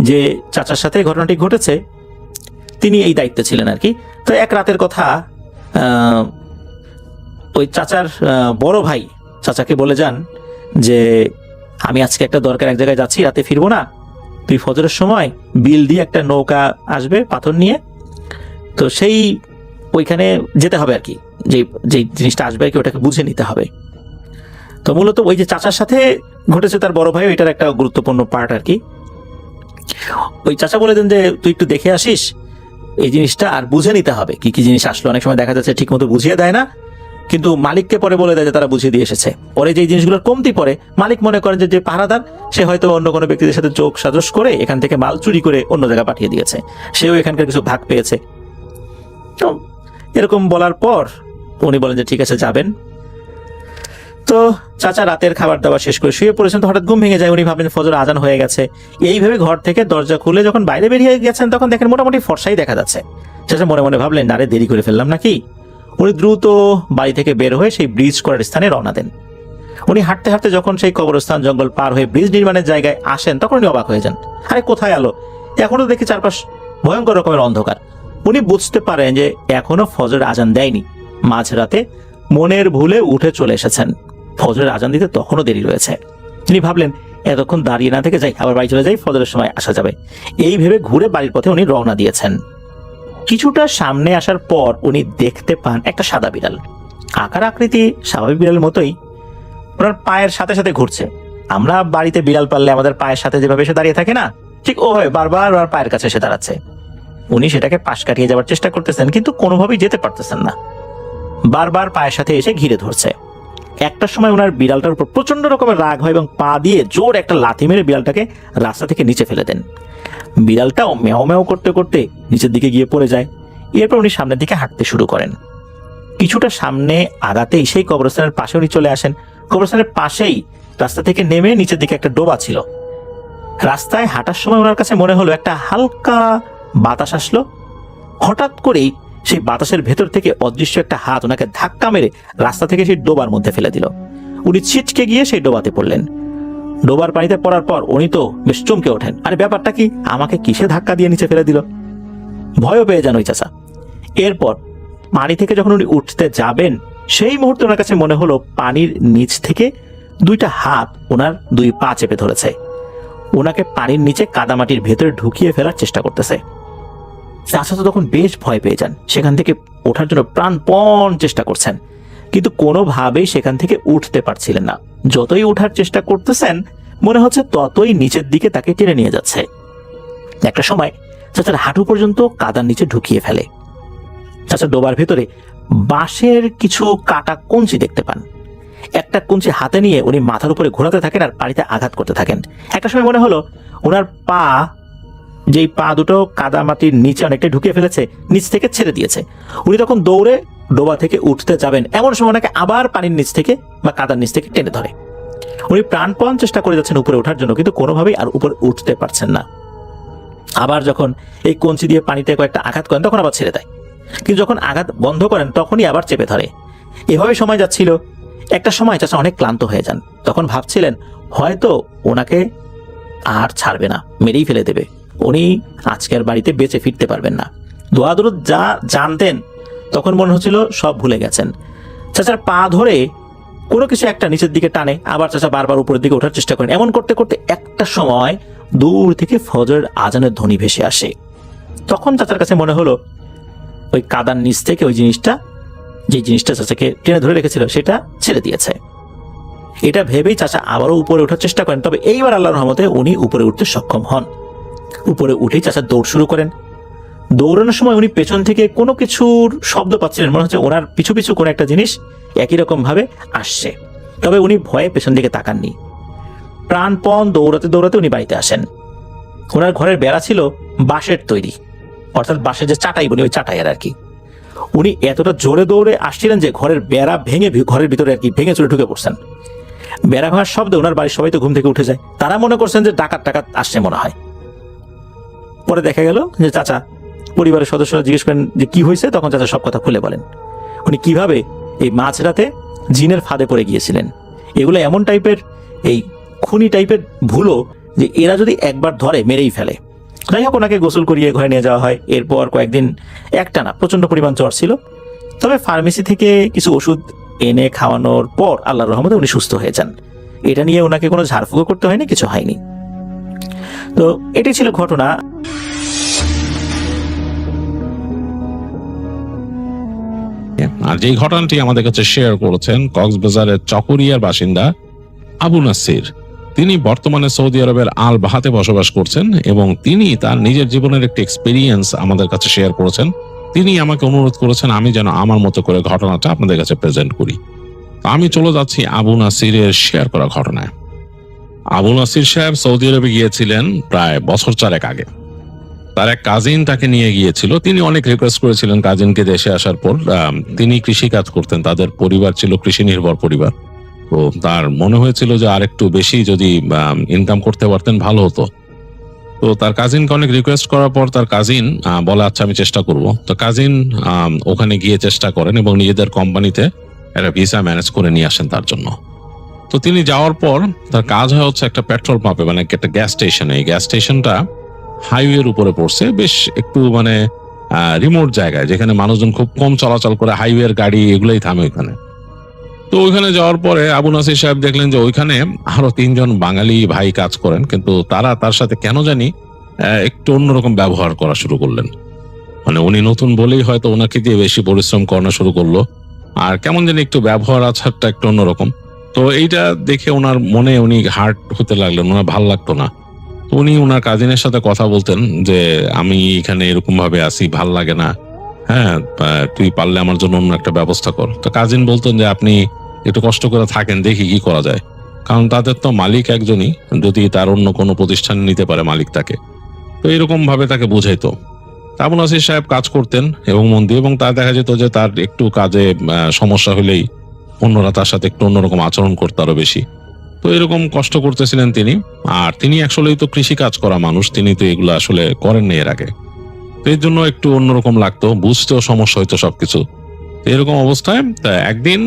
যে চাচার সাথে ঘটনাটি ঘটেছে তিনি এই দায়িত্বে ছিলেন আর কি। তো এক রাতের কথা, ওই চাচার বড় ভাই চাচাকে বলে যান যে আমি আজকে একটা দরকার এক জায়গায় যাচ্ছি, রাতে ফিরবো না, তুই ফজরের সময় বিল দিয়ে একটা নৌকা আসবে পাথর নিয়ে, তো সেই ওইখানে যেতে হবে আর কি, যে জিনিসটা আসবে আর কি ওটাকে বুঝে নিতে হবে। তো মূলত ওই যে চাচার সাথে ঘটেছে তার বড় ভাই, এটার একটা গুরুত্বপূর্ণ পার্ট আর কি। ওই চাচা বলে দেন যে তুই একটু দেখে আসিস এই জিনিসটা, আর বুঝে নিতে হবে কি কি জিনিস আসলো। অনেক সময় দেখা যাচ্ছে ঠিক মতো বুঝিয়ে দেয় না, কিন্তু মালিককে পরে বলে দেয় যে তারা বুঝিয়ে দিয়ে এসেছে। পরে যে জিনিসগুলোর কমতি পড়ে মালিক মনে করেন যে পাহারাদার সে হয়তো অন্য কোনো ব্যক্তিদের সাথে চোখ সাজস করে এখান থেকে মাল চুরি করে অন্য জায়গায় পাঠিয়ে দিয়েছে, সেও এখানকার কিছু ভাগ পেয়েছে। তো এরকম বলার পর উনি বলেন যে ঠিক আছে যাবেন। তো চাচা রাতের খাবার দাবার শেষ করে শুয়ে পড়েছেন, তো হঠাৎ ঘুম ভেঙে যায়। উনি ভাবেন ফজর আজান হয়ে গেছে। এইভাবে ঘর থেকে দরজা খুলে যখন বাইরে বেরিয়ে গেছেন তখন দেখেন মোটামুটি ফর্সাই দেখা যাচ্ছে। চাচা মনে মনে ভাবলেন আরে দেরি করে ফেললাম নাকি। উনি দ্রুত বাড়ি থেকে বের হয়ে সেই ব্রিজ করার স্থানে রওনা দেন। উনি হাঁটতে হাঁটতে যখন সেই কবরস্থান জঙ্গল পার হয়ে ব্রিজ নির্মাণের জায়গায় আসেন তখন উনি অবাক হয়ে যান, আরে কোথায় আলো, এখনো দেখি চারপাশ ভয়ঙ্কর রকমের অন্ধকার। উনি বুঝতে পারেন যে এখনো ফজর আজান দেয়নি। মাঝরাতে মনের ভুলে উঠে চলে এসেছেন, ফজরের আজান দিতে তখনও দেরি রয়েছে। তিনি ভাবলেন এতক্ষণ দাঁড়িয়ে না থেকে যাই, আবার বাড়ি চলে যাই, ফজরের সময় আসা যাবে। এই ভেবে ঘুরে বাড়ির পথে উনি রওনা দিয়েছেন। কিছুটা সামনে আসার পর উনি দেখতে পান একটা সাদা বিড়াল। আকার আকৃতি স্বাভাবিক বিড়ালের মতোই, ওনার পায়ের সাথে সাথে ঘুরছে। আমরা বাড়িতে বিড়াল পাললে আমাদের পায়ের সাথে যেভাবে এসে দাঁড়িয়ে থাকে না, ঠিক ওভাবে বারবার ওনার পায়ের কাছে এসে দাঁড়াচ্ছে। উনি সেটাকে পাশ কাটিয়ে যাওয়ার চেষ্টা করতেছেন কিন্তু কোনোভাবেই যেতে পারতেছেন না, বারবার পায়ের সাথে এসে ঘিরে ধরছে। একটা সময় ওনার বিড়ালটার উপর প্রচন্ড রকমের রাগ হয় এবং পা দিয়ে জোর একটা লাথি মেরে বিড়ালটাকে রাস্তা থেকে নিচে ফেলে দেন। বিড়ালটাও মেও মেও করতে করতে নিচের দিকে গিয়ে পড়ে যায়। এরপর উনি সামনের দিকে হাঁটতে শুরু করেন। কিছুটা সামনে আগাতেই সেই কবরস্থানের পাশে উনি চলে আসেন। কবরস্থানের পাশেই রাস্তা থেকে নেমে নিচের দিকে একটা ডোবা ছিল। রাস্তায় হাঁটার সময় ওনার কাছে মনে হলো একটা হালকা বাতাস আসলো। হঠাৎ করেই সেই বাতাসের ভেতর থেকে অদৃশ্য একটা হাত ওনাকে ধাক্কা মেরে রাস্তা থেকে সেই ডোবার মধ্যে ফেলে দিল। উনি ছিটকে গিয়ে সেই ডোবাতে পড়লেন। ডোবার পানিতে পড়ার পর উনি তো বেশ চমকে ওঠেন, আরে ব্যাপারটা কি, আমাকে কিসে ধাক্কা দিয়ে নিচে ফেলে দিল। ভয়ও পেয়ে যান ওই চাচা। এরপর পানি থেকে যখন উনি উঠতে যাবেন সেই মুহূর্তে ওনার কাছে মনে হলো পানির নিচ থেকে দুইটা হাত ওনার দুই পা চেপে ধরেছে, ওনাকে পানির নিচে কাদামাটির ভেতরে ঢুকিয়ে ফেলার চেষ্টা করতেছে। চাচা তো তখন বেশ ভয় পেয়ে যান, সেখান থেকে ওঠার জন্য প্রাণপণ চেষ্টা করছেন কিন্তু কোনোভাবেই সেখান থেকে উঠতে পারছিলেন না। যতই ওঠার চেষ্টা করতেছেন মনে হচ্ছে ততই নিচের দিকে তাকে টেনে নিয়ে যাচ্ছে। একটা সময় চাচার হাঁটু পর্যন্ত কাদার নিচে ঢুকিয়ে ফেলে। চাচা ডোবার ভেতরে বাঁশের কিছু কাটা কঞ্চি দেখতে পান। একটা কঞ্চি হাতে নিয়ে উনি মাথার উপরে ঘোরাতে থাকেন আর পানিতে আঘাত করতে থাকেন। একটা সময় মনে হলো ওনার পা, যেই পা দুটো কাদা মাটির নিচে অনেকটা ঢুকিয়ে ফেলেছে, নিচ থেকে ছেড়ে দিয়েছে। উনি তখন দৌড়ে ডোবা থেকে উঠতে যাবেন, এমন সময় ওনাকে আবার পানির নিচ থেকে বা কাদার নিচ থেকে টেনে ধরে। উনি প্রাণপণ চেষ্টা করে যাচ্ছেন উপরে ওঠার জন্য কিন্তু কোনোভাবেই আর উপরে উঠতে পারছেন না। আবার যখন এই কঞ্চি দিয়ে পানিতে কয়েকটা আঘাত করেন তখন আবার ছেড়ে দেয়, কিন্তু যখন আঘাত বন্ধ করেন তখনই আবার চেপে ধরে। এভাবে সময় যাচ্ছিল। একটা সময় চাচা অনেক ক্লান্ত হয়ে যান, তখন ভাবছিলেন হয়তো ওনাকে আর ছাড়বে না, মেরেই ফেলে দেবে, উনি আজকের বাড়িতে বেঁচে ফিরতে পারবেন না। দোয়াদুরুদ যা জানতেন তখন মনে হচ্ছিল সব ভুলে গেছেন। চাচার পা ধরে কোনো কিছু একটা নিচের দিকে টানে, আবার চাচা বারবার উপরের দিকে ওঠার চেষ্টা করেন। এমন করতে করতে একটা সময় দূর থেকে ফজরের আজানের ধ্বনি ভেসে আসে। তখন চাচার কাছে মনে হলো ওই কাদার নিচ থেকে ওই জিনিসটা, যে জিনিসটা চাচাকে টেনে ধরে রেখেছিল, সেটা ছেড়ে দিয়েছে। এটা ভেবেই চাচা আবারও উপরে ওঠার চেষ্টা করেন, তবে এইবার আল্লাহর রহমতে উনি উপরে উঠতে সক্ষম হন। উপরে উঠেই চাচা দৌড় শুরু করেন। দৌড়ানোর সময় উনি পেছন থেকে কোনো কিছুর শব্দ পাচ্ছিলেন, মনে হচ্ছে ওনার পিছু পিছু কোনো একটা জিনিস একই রকম ভাবে আসছে, তবে উনি ভয়ে পেছন দিকে তাকাননি। প্রাণপণ দৌড়াতে দৌড়াতে উনি বাড়িতে আসেন। ওনার ঘরের বেড়া ছিল বাঁশের তৈরি, অর্থাৎ বাঁশের যে চাটাই বলি, ওই চাটাইয়ের আর কি। উনি এতটা জোরে দৌড়ে আসছিলেন যে ঘরের বেড়া ভেঙে ঘরের ভিতরে আর কি ভেঙে চলে ঢুকে পড়ছেন। বেড়া ভাঙার শব্দে ওনার বাড়ির সবাই তো ঘুম থেকে উঠে যায়। তারা মনে করছেন যে ডাকাত আসছে মনে হয়। পরে দেখা গেল যে চাচা, পরিবারের সদস্যরা জিজ্ঞেস করেন যে কি হয়েছে, তখন চাচা সব কথা খুলে বলেন উনি কিভাবে এই মাঝরাতে জিনের ফাঁদে পড়ে গিয়েছিলেন। এগুলো এমন টাইপের, এই খুনি টাইপের ভুলো যে এরা যদি একবার ধরে মেরেই ফেলে। যাই হোক, ওনাকে গোসল করিয়ে ঘরে নিয়ে যাওয়া হয়। এরপর কয়েকদিন একটানা প্রচন্ড পরিমাণ জ্বর ছিল, তবে ফার্মেসি থেকে কিছু ওষুধ এনে খাওয়ানোর পর আল্লাহর রহমতে উনি সুস্থ হয়ে যান। এটা নিয়ে ওনাকে কোনো ঝাড়ফুঁকো করতে হয়নি, কিছু হয়নি। তো এটি ছিল ঘটনা। আর যেই ঘটনাটি আমাদের কাছে শেয়ার করেছেন কক্সবাজারের চকরিয়ার বাসিন্দা আবু নাসির, তিনি বর্তমানে সৌদি আরবের আল বাহাতে বসবাস করছেন এবং তিনি তার নিজের জীবনের একটি এক্সপিরিয়েন্স আমাদের কাছে শেয়ার করেছেন। তিনি আমাকে অনুরোধ করেছেন আমি যেন আমার মতো করে ঘটনাটা আপনাদের কাছে প্রেজেন্ট করি। আমি চলে যাচ্ছি আবু নাসিরের শেয়ার করা ঘটনায়। আবু নাসির সাহেব সৌদি আরবে গিয়েছিলেন প্রায় বছর 4 আগে। তার এক কাজিন তাকে নিয়ে গিয়েছিল। তিনি অনেক রিকোয়েস্ট করেছিলেন কাজিনকে দেশে আসার পর। তিনি কৃষি কাজ করতেন, তাদের পরিবার ছিল কৃষি নির্ভর পরিবার। তো তার মনে হয়েছিল যে আর একটু বেশি যদি ইনকাম করতে পারতেন ভালো হতো। তো তার কাজিনকে অনেক রিকোয়েস্ট করার পর তার কাজিন বলে আচ্ছা আমি চেষ্টা করব। তো কাজিন ওখানে গিয়ে চেষ্টা করেন এবং নিজেদের কোম্পানিতে একটা ভিসা ম্যানেজ করে নিয়ে আসেন তার জন্য। তো তিনি যাওয়ার পর তার কাজ হয় হচ্ছে একটা পেট্রোল পাম্পে, মানে একটা গ্যাস স্টেশনে। এই গ্যাস স্টেশনটা হাইওয়ের উপরে পড়ছে, বেশ একটু মানে রিমোট জায়গায়, যেখানে মানুষজন খুব কম চলাচল করে, হাইওয়ের গাড়ি এগুলোই থামে ওইখানে। তো ওইখানে যাওয়ার পরে আবু নাসির সাহেব দেখলেন যে ওইখানে আরো 3 জন বাঙালি ভাই কাজ করেন, কিন্তু তারা তার সাথে কেন জানি একটু অন্যরকম ব্যবহার করা শুরু করলেন। মানে উনি নতুন বলেই হয়তো ওনাকে দিয়ে বেশি পরিশ্রম করানো শুরু করলো, আর কেমন জানি একটু ব্যবহার আচারটা একটু অন্যরকম। তো এইটা দেখে ওনার মনে উনি হার্ট হতে লাগলেন, ওনার ভাল লাগতো না। তো উনি ওনার কাজিনের সাথে কথা বলতেন যে আমি এখানে এরকম ভাবে আসি, ভাল লাগে না, হ্যাঁ তুই পারলে আমার জন্য অন্য একটা ব্যবস্থা কর। তো কাজিন বলতেন যে আপনি একটু কষ্ট করে থাকেন, দেখি কি করা যায়, কারণ তাদের তো মালিক একজনই, যদি তার অন্য কোনো প্রতিষ্ঠান নিতে পারে মালিক তাকে। তো এরকম ভাবে তাকে বুঝাইতো। আবু নাসির সাহেব কাজ করতেন এবং মন দিয়ে, এবং তা দেখা যেত যে তার একটু কাজে সমস্যা হলেই অন্যরা তার সাথে একটু অন্যরকম আচরণ করতে আরো বেশি। তো এরকম কষ্ট করতেছিলেন তিনি। আর তিনি আসলেই তো কৃষি কাজ করা মানুষ, তিনি তো এগুলো আসলে করেননি এর আগে, তো এর জন্য একটু অন্যরকম লাগতো, বুঝতেও সমস্যা হইতো সবকিছু। এরকম অবস্থায় একদিন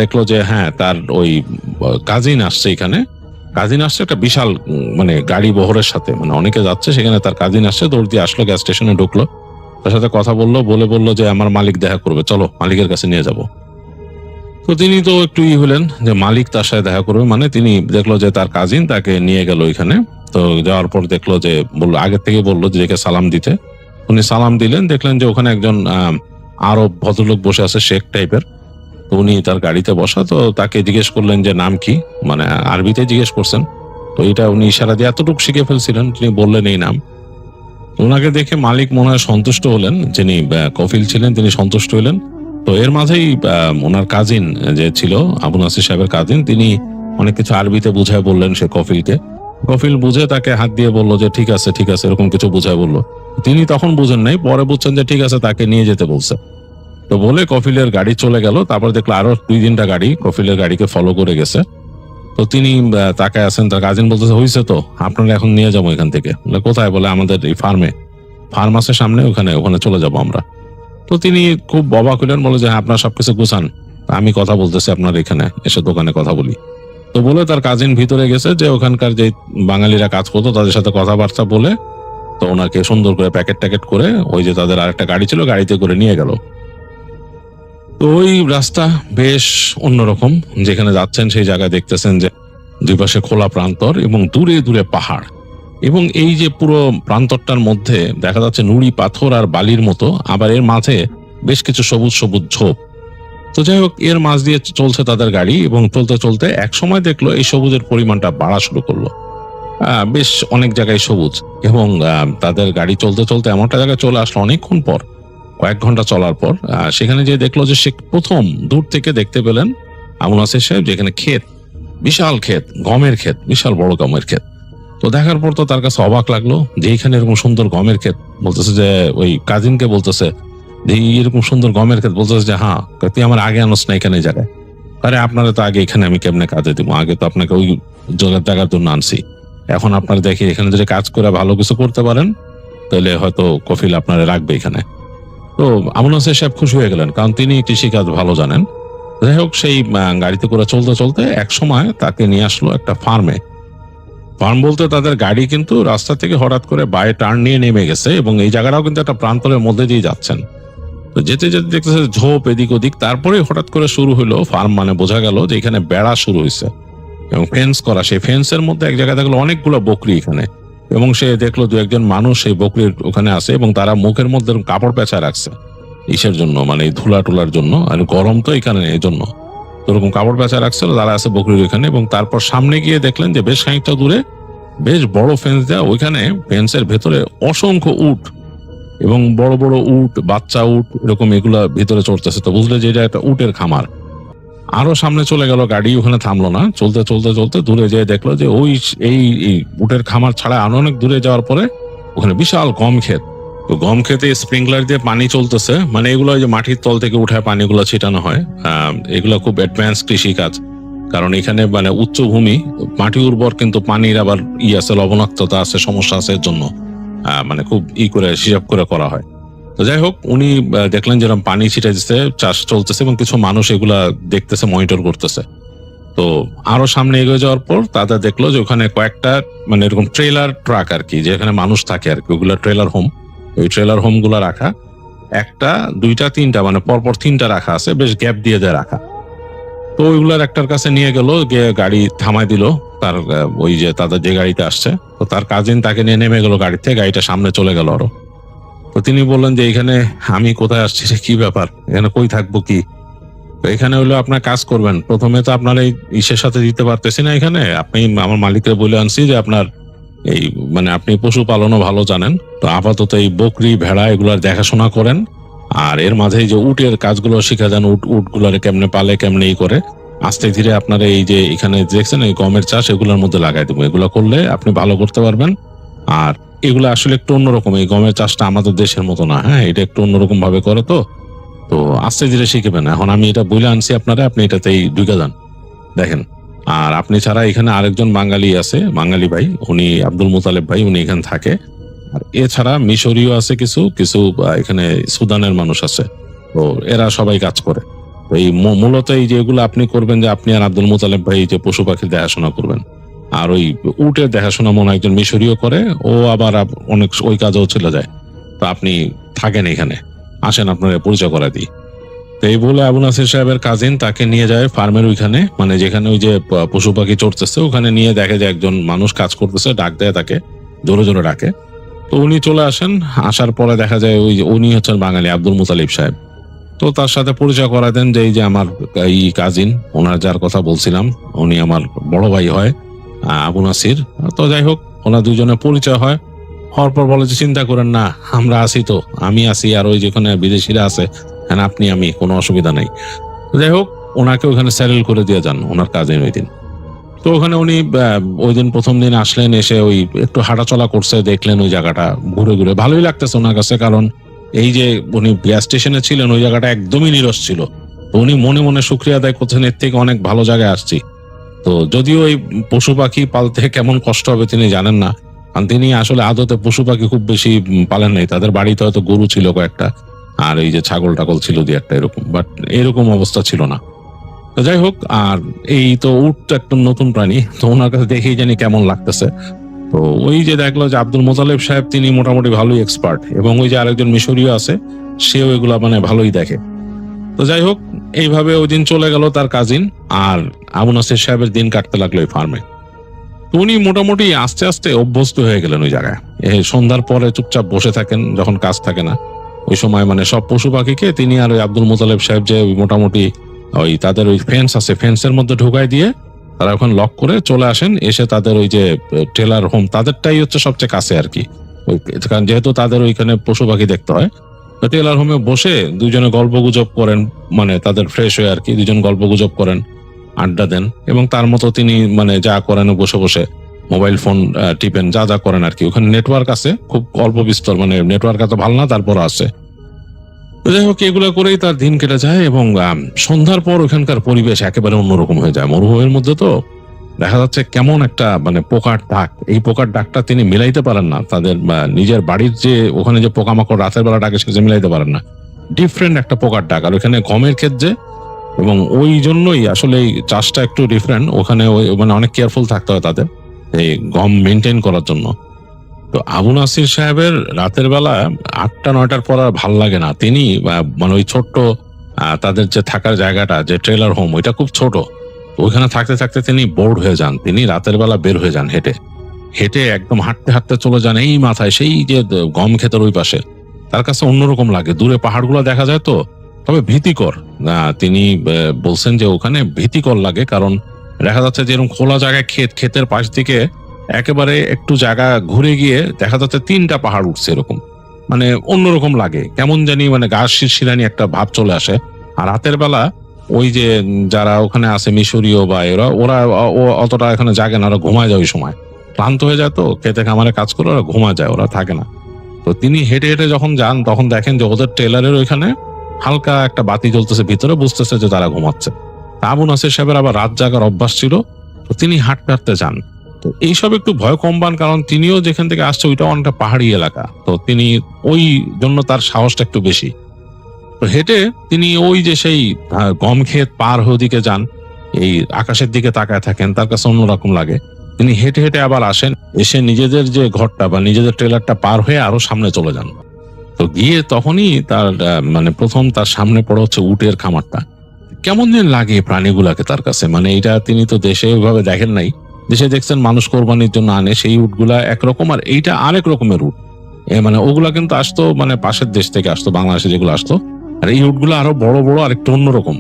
দেখলো যে হ্যাঁ তার ওই কাজিন আসছে, এখানে কাজিন আসছে একটা বিশাল মানে গাড়ি বহরের সাথে, মানে অনেকে যাচ্ছে সেখানে, তার কাজিন আসছে, দৌড় দিয়ে আসলো, গ্যাস স্টেশনে ঢুকলো, তার সাথে কথা বললো, বললো যে আমার মালিক দেখা করবে, চলো মালিকের কাছে নিয়ে যাব। তো তিনি তো একটু হলেন যে মালিক তার সাথে দেখা করবে, মানে তিনি দেখলো যে তার কাজিন তাকে নিয়ে গেল ওইখানে। তো যাওয়ার পর দেখলো যে বললো, আগের থেকে বললো যে সালাম দিতে। উনি সালাম দিলেন, দেখলেন যে ওখানে একজন আরব ভদ্রলোক বসে আছে, শেখ টাইপের। তো উনি তার গাড়িতে বসা, তো তাকে জিজ্ঞেস করলেন যে নাম কি, মানে আরবিতে জিজ্ঞেস করছেন। তো এটা উনি ইশারা দিয়ে এতটুকু শিখে ফেলছিলেন, তিনি বললেন এই নাম। ওনাকে দেখে মালিক মনে হয় সন্তুষ্ট হলেন, যিনি কফিল ছিলেন তিনি সন্তুষ্ট হলেন। তো এর মাঝেই ওনার কাজিন যে ছিল, আবু নাসির সাহেবের কাজিন, তিনি অনেক কিছু আরবিতে বুঝায় বললেন সে কফিলকে। কফিল বুঝে তাকে হাত দিয়ে বললো যে ঠিক আছে ঠিক আছে, এরকম কিছু বুঝায় বললো। তিনি তখন বুঝেন নাই, পরে বুঝছেন যে ঠিক আছে তাকে নিয়ে যেতে বলছে। তো বলে কফিলের গাড়ি চলে গেল। তারপর দেখলো আরো 2-3টা গাড়ি কফিলের গাড়িকে ফলো করে গেছে। তো তিনি তাকে আছেন, তার কাজিন বলতেছে হয়েছে তো, আপনারা এখন নিয়ে যাবো এখান থেকে। কোথায়? বলে আমাদের এই ফার্ম আছে সামনে, ওখানে চলে যাবো আমরা। তো তিনি খুব অবাক হলেন, বলে যে আপনার সবকিছু গুছান, আমি কথা বলতেছি আপনার এখানে এসে দোকানে কথা বলি। তো বলে তার কাজিন ভিতরে গেছে, যে ওখানকার যে বাঙালিরা কাজ করতো তাদের সাথে কথাবার্তা বলে, তো ওনাকে সুন্দর করে প্যাকেট করে ওই যে তাদের আরেকটা গাড়ি ছিল, গাড়িতে করে নিয়ে গেল। তো ওই রাস্তা বেশ অন্যরকম, যেখানে যাচ্ছেন সেই জায়গায় দেখতেছেন যে দুই পাশে খোলা প্রান্তর এবং দূরে দূরে পাহাড়। এবং এই যে পুরো প্রান্তরটার মধ্যে দেখা যাচ্ছে নুড়ি পাথর আর বালির মতো, আবার এর মাঝে বেশ কিছু সবুজ সবুজ ঝোপ। তো যাই হোক, এর মাঝ দিয়ে চলছে তাদের গাড়ি এবং চলতে চলতে এক সময় দেখলো এই সবুজের পরিমাণটা বাড়া শুরু করলো। বেশ অনেক জায়গায় সবুজ, এবং তাদের গাড়ি চলতে চলতে এমন একটা জায়গায় চলে আসলো অনেকক্ষণ পর, কয়েক ঘন্টা চলার পর। সেখানে যে দেখলো যে সে প্রথম দূর থেকে দেখতে পেলেন আবু নাসির সাহেব যেখানে ক্ষেত, বিশাল ক্ষেত, গমের ক্ষেত, বিশাল বড় গমের ক্ষেত। তো দেখার পর তো তার কাছে অবাক লাগলো যে এখানে এরকম সুন্দর গমের ক্ষেত। বলতেছে যে ওই কাজিনকে বলতেছে যে এরকম সুন্দর গমের ক্ষেত, বলতেছে যে হ্যাঁ, তুই আমার আগে আনোস না এখানে জায়গায়। আরে আপনারা তো আগে এখানে আমি কেমনে কাজে দিব, আগে তো আপনাকে ওই জায়গার জন্য আনছি। এখন আপনারা দেখি এখানে যদি কাজ করে ভালো কিছু করতে পারেন তাহলে হয়তো কফিল আপনারা রাখবে এখানে। তো আবু নাসির সাহেব খুশি হয়ে গেলেন, কারণ তিনি কৃষিকাজ ভালো জানেন। যাই হোক, সেই গাড়িতে করে চলতে চলতে এক সময় তাকে নিয়ে আসলো একটা ফার্মে। ফার্ম বলতে তাদের গাড়ি কিন্তু রাস্তা থেকে হঠাৎ করে বায়ে টার্ন নিয়ে নেমে গেছে, এবং এই জায়গাটাও কিন্তু একটা প্রান্তরের মধ্যে দিয়ে যাচ্ছেন। তো যেতে যেতে দেখতেছে ঝোপ এদিক ওদিক, তারপরে হঠাৎ করে শুরু হলো ফার্ম, মানে বোঝা গেল যে এখানে বেড়া শুরু হয়েছে এবং ফেন্স করা। সেই ফেন্সের মধ্যে এক জায়গায় দেখলো অনেকগুলো বকরি এখানে, এবং সে দেখলো দু একজন মানুষ সেই বকরির ওখানে আছে, এবং তারা মুখের মধ্যে কাপড় পেঁচা রাখছে ইসের জন্য, মানে এই ধুলা টুলার জন্য, আর গরম তো এখানে এই জন্য ওরকম কাপড় পেঁচা রাখছিল, তারা আছে বকরির ওখানে। এবং তারপর সামনে গিয়ে দেখলেন যে বেশ খানিকটা দূরে বেশ বড় ফেন্স দেওয়া, ওইখানে ফেন্সের ভেতরে অসংখ্য উট, এবং বড় বড় উট, বাচ্চা উট এরকম এগুলা ভিতরে চড়তেছে। তো বুঝলে যে এটা একটা উটের খামার। আরো সামনে চলে গেল গাড়ি, ওখানে থামলো না, চলতে চলতে চলতে দূরে যেয়ে দেখলো যে ওই এই উটের খামার ছাড়া আরো অনেক দূরে যাওয়ার পরে ওখানে বিশাল গম ক্ষেত। তো গম ক্ষেতে স্প্রিংকলার দিয়ে পানি চলতেছে, মানে এগুলো যে মাটির তল থেকে উঠায় পানিগুলো ছিটানো হয়। এগুলো খুব অ্যাডভান্স কৃষি কাজ, কারণ এখানে মানে উচ্চভূমি, মাটি উর্বর, কিন্তু পানির আবার আছে, লবণাক্ততা আছে, সমস্যা আছে, এর জন্য মানে খুব করে হিসাব করে করা হয়। তো যাই হোক, উনি দেখলেন যেরকম পানি ছিটাইতেছে, চাষ চলতেছে, এবং কিছু মানুষ এগুলা দেখতেছে, মনিটর করতেছে। তো আরো সামনে এগিয়ে যাওয়ার পর তাদের দেখলো যে ওখানে কয়েকটা মানে এরকম ট্রেলার ট্রাক আর কি, যেখানে মানুষ থাকে আর কি, ওগুলা ট্রেলার হোম। ওই ট্রেলার হোম গুলা রাখা একটা, দুইটা, তিনটা, মানে পরপর তিনটা রাখা আছে, বেশ গ্যাপ দিয়ে দেয় রাখা। তো ওইগুলার একটার কাছে নিয়ে গেল, গিয়ে গাড়ি থামাই দিল তার, ওই যে তাদের যে গাড়িতে আসছে। তো তার কাজিন তাকে নিয়ে নেমে গেল গাড়ি থেকে, গাড়িটা সামনে চলে গেল আরো। তো তিনি বললেন যে এখানে আমি কোথায় আসছি, কি ব্যাপার, এখানে কই থাকবো কি? তো এখানে হলো আপনার কাজ করবেন, প্রথমে তো আপনার এই ইসের সাথে দিতে পারতেছি না, এখানে আপনি আমার মালিককে বলে আনছি যে আপনার এই মানে আপনি পশুপালনও ভালো জানেন, তো আপাতত এই বকরি ভেড়া এগুলার দেখাশোনা করেন, আর এর মাঝে যে উটের কাজগুলো শিখা যান, উটগুলারে কেমনে পালে, কেমনে ই করে, আস্তে ধীরে আপনার এই যে এখানে দেখছেন এই গমের চাষ, এগুলোর মধ্যে লাগাই দেবো। এগুলো করলে আপনি ভালো করতে পারবেন। আর এগুলো আসলে একটু অন্যরকম, এই গমের চাষটা আমাদের দেশের মতো না, হ্যাঁ, এটা একটু অন্যরকম ভাবে করে। তো তো আস্তে ধীরে শিখবেন। এখন আমি এটা বলে আনছি আপনারা, আপনি এটাতেই ঢুকে যান, দেখেন। আর আপনি ছাড়া এখানে আরেকজন বাঙালি আছে, বাঙালি ভাই, উনি আব্দুল মুতালেব ভাই, উনি এখানে থাকে। আর এছাড়া মিশরীয় আছে কিছু কিছু, এখানে সুদানের মানুষ আছে, তো এরা সবাই কাজ করে। তো এই মূলত এই যেগুলো আপনি করবেন, যে আপনি আর আব্দুল মুতালেব ভাই যে পশু পাখির দেখাশোনা করবেন, আর ওই উটের দেখাশোনা মনে হয় একজন মিশরীয় করে, ও আবার অনেক ওই কাজেও চলে যায়। তো আপনি থাকেন এখানে, আসেন আপনার পরিচয় করা দিই। তো এই বলে আবু নাসির সাহেবের কাজিন তাকে নিয়ে যায় ফার্মের ওইখানে, মানে যেখানে ওই যে পশু পাখি চড়তেছে, ওখানে নিয়ে দেখে যে একজন মানুষ কাজ করতেছে, ডাক দেয় তাকে, জোরে জোরে ডাকে। তো উনি চলে আসেন, আসার পরে দেখা যায় ওই উনি হচ্ছেন বাঙালি আব্দুল মুতালিব সাহেব। তো তার সাথে পরিচয় করা দেন যে এই যে আমার এই কাজিন, ওনার যার কথা বলছিলাম, উনি আমার বড় ভাই হয়, আবু নাসির। তো যাই হোক, ওনার দুজনের পরিচয় হয়। হওয়ার পর বলে যে চিন্তা করেন না, আমরা আছি তো, আমি আছি, আর ওই যেখানে বিদেশিরা আছে, হ্যাঁ আপনি আমি, কোনো অসুবিধা নাই। যাই হোক, ওনাকে ওখানে স্যারেল করে দিয়ে যান ওনার কাজিন ওই দিন। তো ওখানে উনি ওই দিন প্রথম দিন আসলেন, এসে ওই একটু হাঁটাচলা করছে, দেখলেন ওই জায়গাটা ঘুরে ঘুরে, ভালোই লাগতেছে ওনার কাছে, কারণ এই যে উনি গ্যাস স্টেশনে ছিলেন, ওই জায়গাটা একদমই নিরস ছিল। তো উনি মনে মনে শুকরিয়া আদায় করছেন, এর থেকে অনেক ভালো জায়গায় আসছি। তো যদিও এই পশু পাখি পালতে কেমন কষ্ট হবে তিনি জানেন না, কারণ তিনি আসলে আদতে পশু পাখি খুব বেশি পালেন নাই। তাদের বাড়িতে হয়তো গরু ছিল কয়েকটা, আর এই যে ছাগল টাগল ছিল দুই একটা, এরকম, বাট এরকম অবস্থা ছিল না। তো যাই হোক, আর এই তো উটটা একটা নতুন প্রাণী, তো ওনার কাছে দেখেই জানি কেমন লাগতেছে। তো ওই যে দেখলো যে আব্দুল মোতালেব সাহেব তিনি মোটামুটি ভালোই এক্সপার্ট, এবং ওই যে আরেকজন মিশরীয় আছে, সেও এগুলা মানে ভালোই দেখে। তো যাই হোক, এইভাবে ওই দিন চলে গেল তার কাজিন, আর আবু নাসির সাহেবের দিন কাটতে লাগলো এই ফার্মে। তো উনি মোটামুটি আস্তে আস্তে অভ্যস্ত হয়ে গেলেন ওই জায়গায়। এই সন্ধ্যার পরে চুপচাপ বসে থাকেন যখন কাজ থাকে না, ওই সময় মানে সব পশু পাখিকে তিনি আর ওই আব্দুল মোতালেব সাহেব যে মোটামুটি ওই তাদের ওই ফেন্স আছে, ফেন্সের মধ্যে ঢুকাই দিয়ে তারা ওখানে লক করে চলে আসেন, এসে তাদের ওই যে টেলার হোম তাদেরটাই হচ্ছে সবচেয়ে কাছে আর কি, কারণ যেহেতু তাদের ওইখানে পশু পাখি দেখতে হয়। তো টেলার হোমে বসে দুজনে গল্প গুজব করেন, মানে তাদের ফ্রেশ হয়ে আর কি, দুজন গল্প গুজব করেন, আড্ডা দেন, এবং তার মতো তিনি মানে যা করেন বসে বসে মোবাইল ফোন টিপেন, যা যা করেন আর কি। ওখানে নেটওয়ার্ক আছে খুব অল্প বিস্তর, মানে নেটওয়ার্ক এত ভালো না, তারপর আছে। যাই হোক, এগুলো করেই তার দিন কেটে যায়, এবং সন্ধ্যার পর ওখানকার পরিবেশ একেবারে অন্যরকম হয়ে যায়। মরুভূমির মধ্যে তো দেখা যাচ্ছে কেমন একটা মানে পোকার ডাক, এই পোকার ডাকটা তিনি মিলাইতে পারেন না, তাদের নিজের বাড়ির যে ওখানে যে পোকামাকড় রাতের বেলা ডাকে সেটা মিলাইতে পারেন না, ডিফারেন্ট একটা পোকার ডাক। আর ওখানে গমের ক্ষেত যে, এবং ওই জন্যই আসলে এই চাষটা একটু ডিফারেন্ট, ওখানে মানে অনেক কেয়ারফুল থাকতে হয় তাদের এই গম মেনটেন করার জন্য। তো আবু নাসির সাহেবের রাতের বেলা 8টা-9টার পর আর ভাল লাগে না। তিনি মানে ওই ছোট্ট তাদের যে থাকার জায়গাটা, যে ট্রেলার হোম, ওইটা খুব ছোট, ওইখানে থাকতে থাকতে তিনি বোর্ড হয়ে যান। তিনি রাতের বেলা বের হয়ে যান হেঁটে হেঁটে, একদম হাঁটতে হাঁটতে চলে যান এই মাথায়, সেই যে গম ক্ষেতের ওই পাশে। তার কাছে অন্যরকম লাগে, দূরে পাহাড়গুলো দেখা যায় তো, তবে ভীতিকর। তিনি বলছেন যে ওখানে ভীতিকর লাগে, কারণ দেখা যাচ্ছে যে এরকম খোলা জায়গায় ক্ষেতের পাশ দিকে একেবারে একটু জায়গা ঘুরে গিয়ে দেখা যাচ্ছে 3টা পাহাড় উঠছে, এরকম মানে অন্যরকম লাগে, কেমন জানি মানে গা শিরশিরানি একটা ভাব চলে আসে। আর রাতের বেলা ওই যে যারা ওখানে আছে মিশরীয় বা ওরা অতটা এখানে জাগে না, ওরা ঘুমায় যায়, ওই সময় ক্লান্ত হয়ে যায় তো, খেতে খামারে কাজ করে ওরা ঘুমায় যায়, ওরা থাকে না। তো তিনি হেঁটে হেঁটে যখন যান তখন দেখেন যে ওদের টেলারের ওইখানে হালকা একটা বাতি জ্বলতেছে ভিতরে, বুঝতেছে যে তারা ঘুমাচ্ছে। আবু নাসির সাহেবের আবার রাত জাগার অভ্যাস ছিল, তো তিনি হাঁটতে হাঁটতে যান। তো এইসব একটু ভয় কম পান, কারণ তিনিও যেখান থেকে আসছে ওইটা অনেকটা পাহাড়ি এলাকা, তো তিনি ওই জন্য তার সাহসটা একটু বেশি। তো হেঁটে তিনি ওই যে সেই গম ক্ষেত পার হয়ে দিকে যান, এই আকাশের দিকে তাকায় থাকেন, তার কাছে অন্যরকম লাগে। তিনি হেঁটে হেঁটে আবার আসেন, এসে নিজেদের যে ঘরটা বা নিজেদের ট্রেলারটা পার হয়ে আরো সামনে চলে যান। তো গিয়ে তখনই তার মানে প্রথম তার সামনে পড়ে হচ্ছে উটের খামারটা। কেমন দিন লাগে প্রাণীগুলাকে তার কাছে, মানে এটা তিনি তো দেশে ওইভাবে দেখেন নাই, দেশে দেখছেন মানুষ কোরবানির জন্য আনে, সেই উটগুলা একরকম, আর এইটা আরেক রকমের উট। মানে ওগুলা কিন্তু আসতো মানে পাশের দেশ থেকে আসতো, বাংলাদেশে যেগুলো আসতো, আর এই উটগুলো আরো বড় বড় আর একটু অন্যরকম।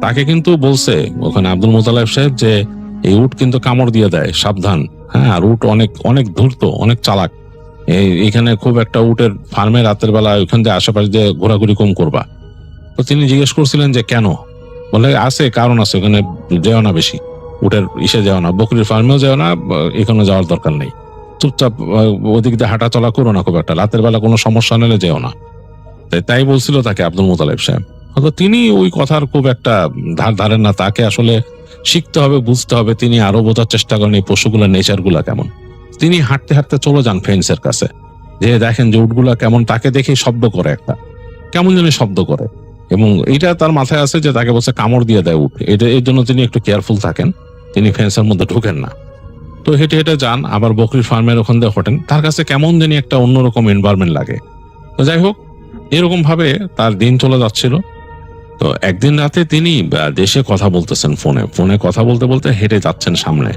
তাকে কিন্তু বলছে ওখানে আব্দুল মোতালেব সাহেব যে এই উট কিন্তু কামড় দিয়ে দেয়, সাবধান। হ্যাঁ, আর উট অনেক অনেক ধূর্ত, অনেক চালাক। এইখানে খুব একটা উটের ফার্মে রাতের বেলা ওইখান দিয়ে আশেপাশে দিয়ে ঘোরাঘুরি কম করবা। তো তিনি জিজ্ঞেস করছিলেন যে কেন, বলে আছে, কারণ আছে, ওখানে যেও না বেশি, উটের ইসে যাও না, বকরির ফার্মেও যাও না, এখানে যাওয়ার দরকার নেই, চুপচাপ ওদিক দিয়ে হাঁটা চলা করো না খুব একটা, রাতের বেলা কোনো সমস্যা নিলে যেও না। তাই বলছিল তাকে আব্দুল মোতালেব সাহেব। হয়তো তিনি ওই কথার খুব একটা ধারেন না, তাকে আসলে শিখতে হবে, বুঝতে হবে, তিনি আরো বোঝার চেষ্টা করেন এই পশুগুলার নেচার গুলা কেমন। তিনি হাঁটতে হাঁটতে চলে যান ফেন্সের কাছে, যে দেখেন যে উটগুলা কেমন, তাকে দেখে শব্দ করে, একটা কেমন জানি শব্দ করে, এবং এইটা তার মাথায় আছে যে তাকে বলছে কামড় দিয়ে দেয় উট, এর জন্য তিনি একটু কেয়ারফুল থাকেন, তিনি ফেন্সের মধ্যে ঢুকেন না। তো হেঁটে হেঁটে যান, আবার বকরির ফার্মের ওখান দিয়ে হটেন, তার কাছে কেমন জানি একটা অন্যরকম এনভায়রনমেন্ট লাগে। তো যাই হোক, এরকম ভাবে তার দিন চলে যাচ্ছিল। তো একদিন রাতে তিনি দেশে কথা বলতেছেন, ফোনে কথা বলতে বলতে হেঁটে যাচ্ছেন সামনে।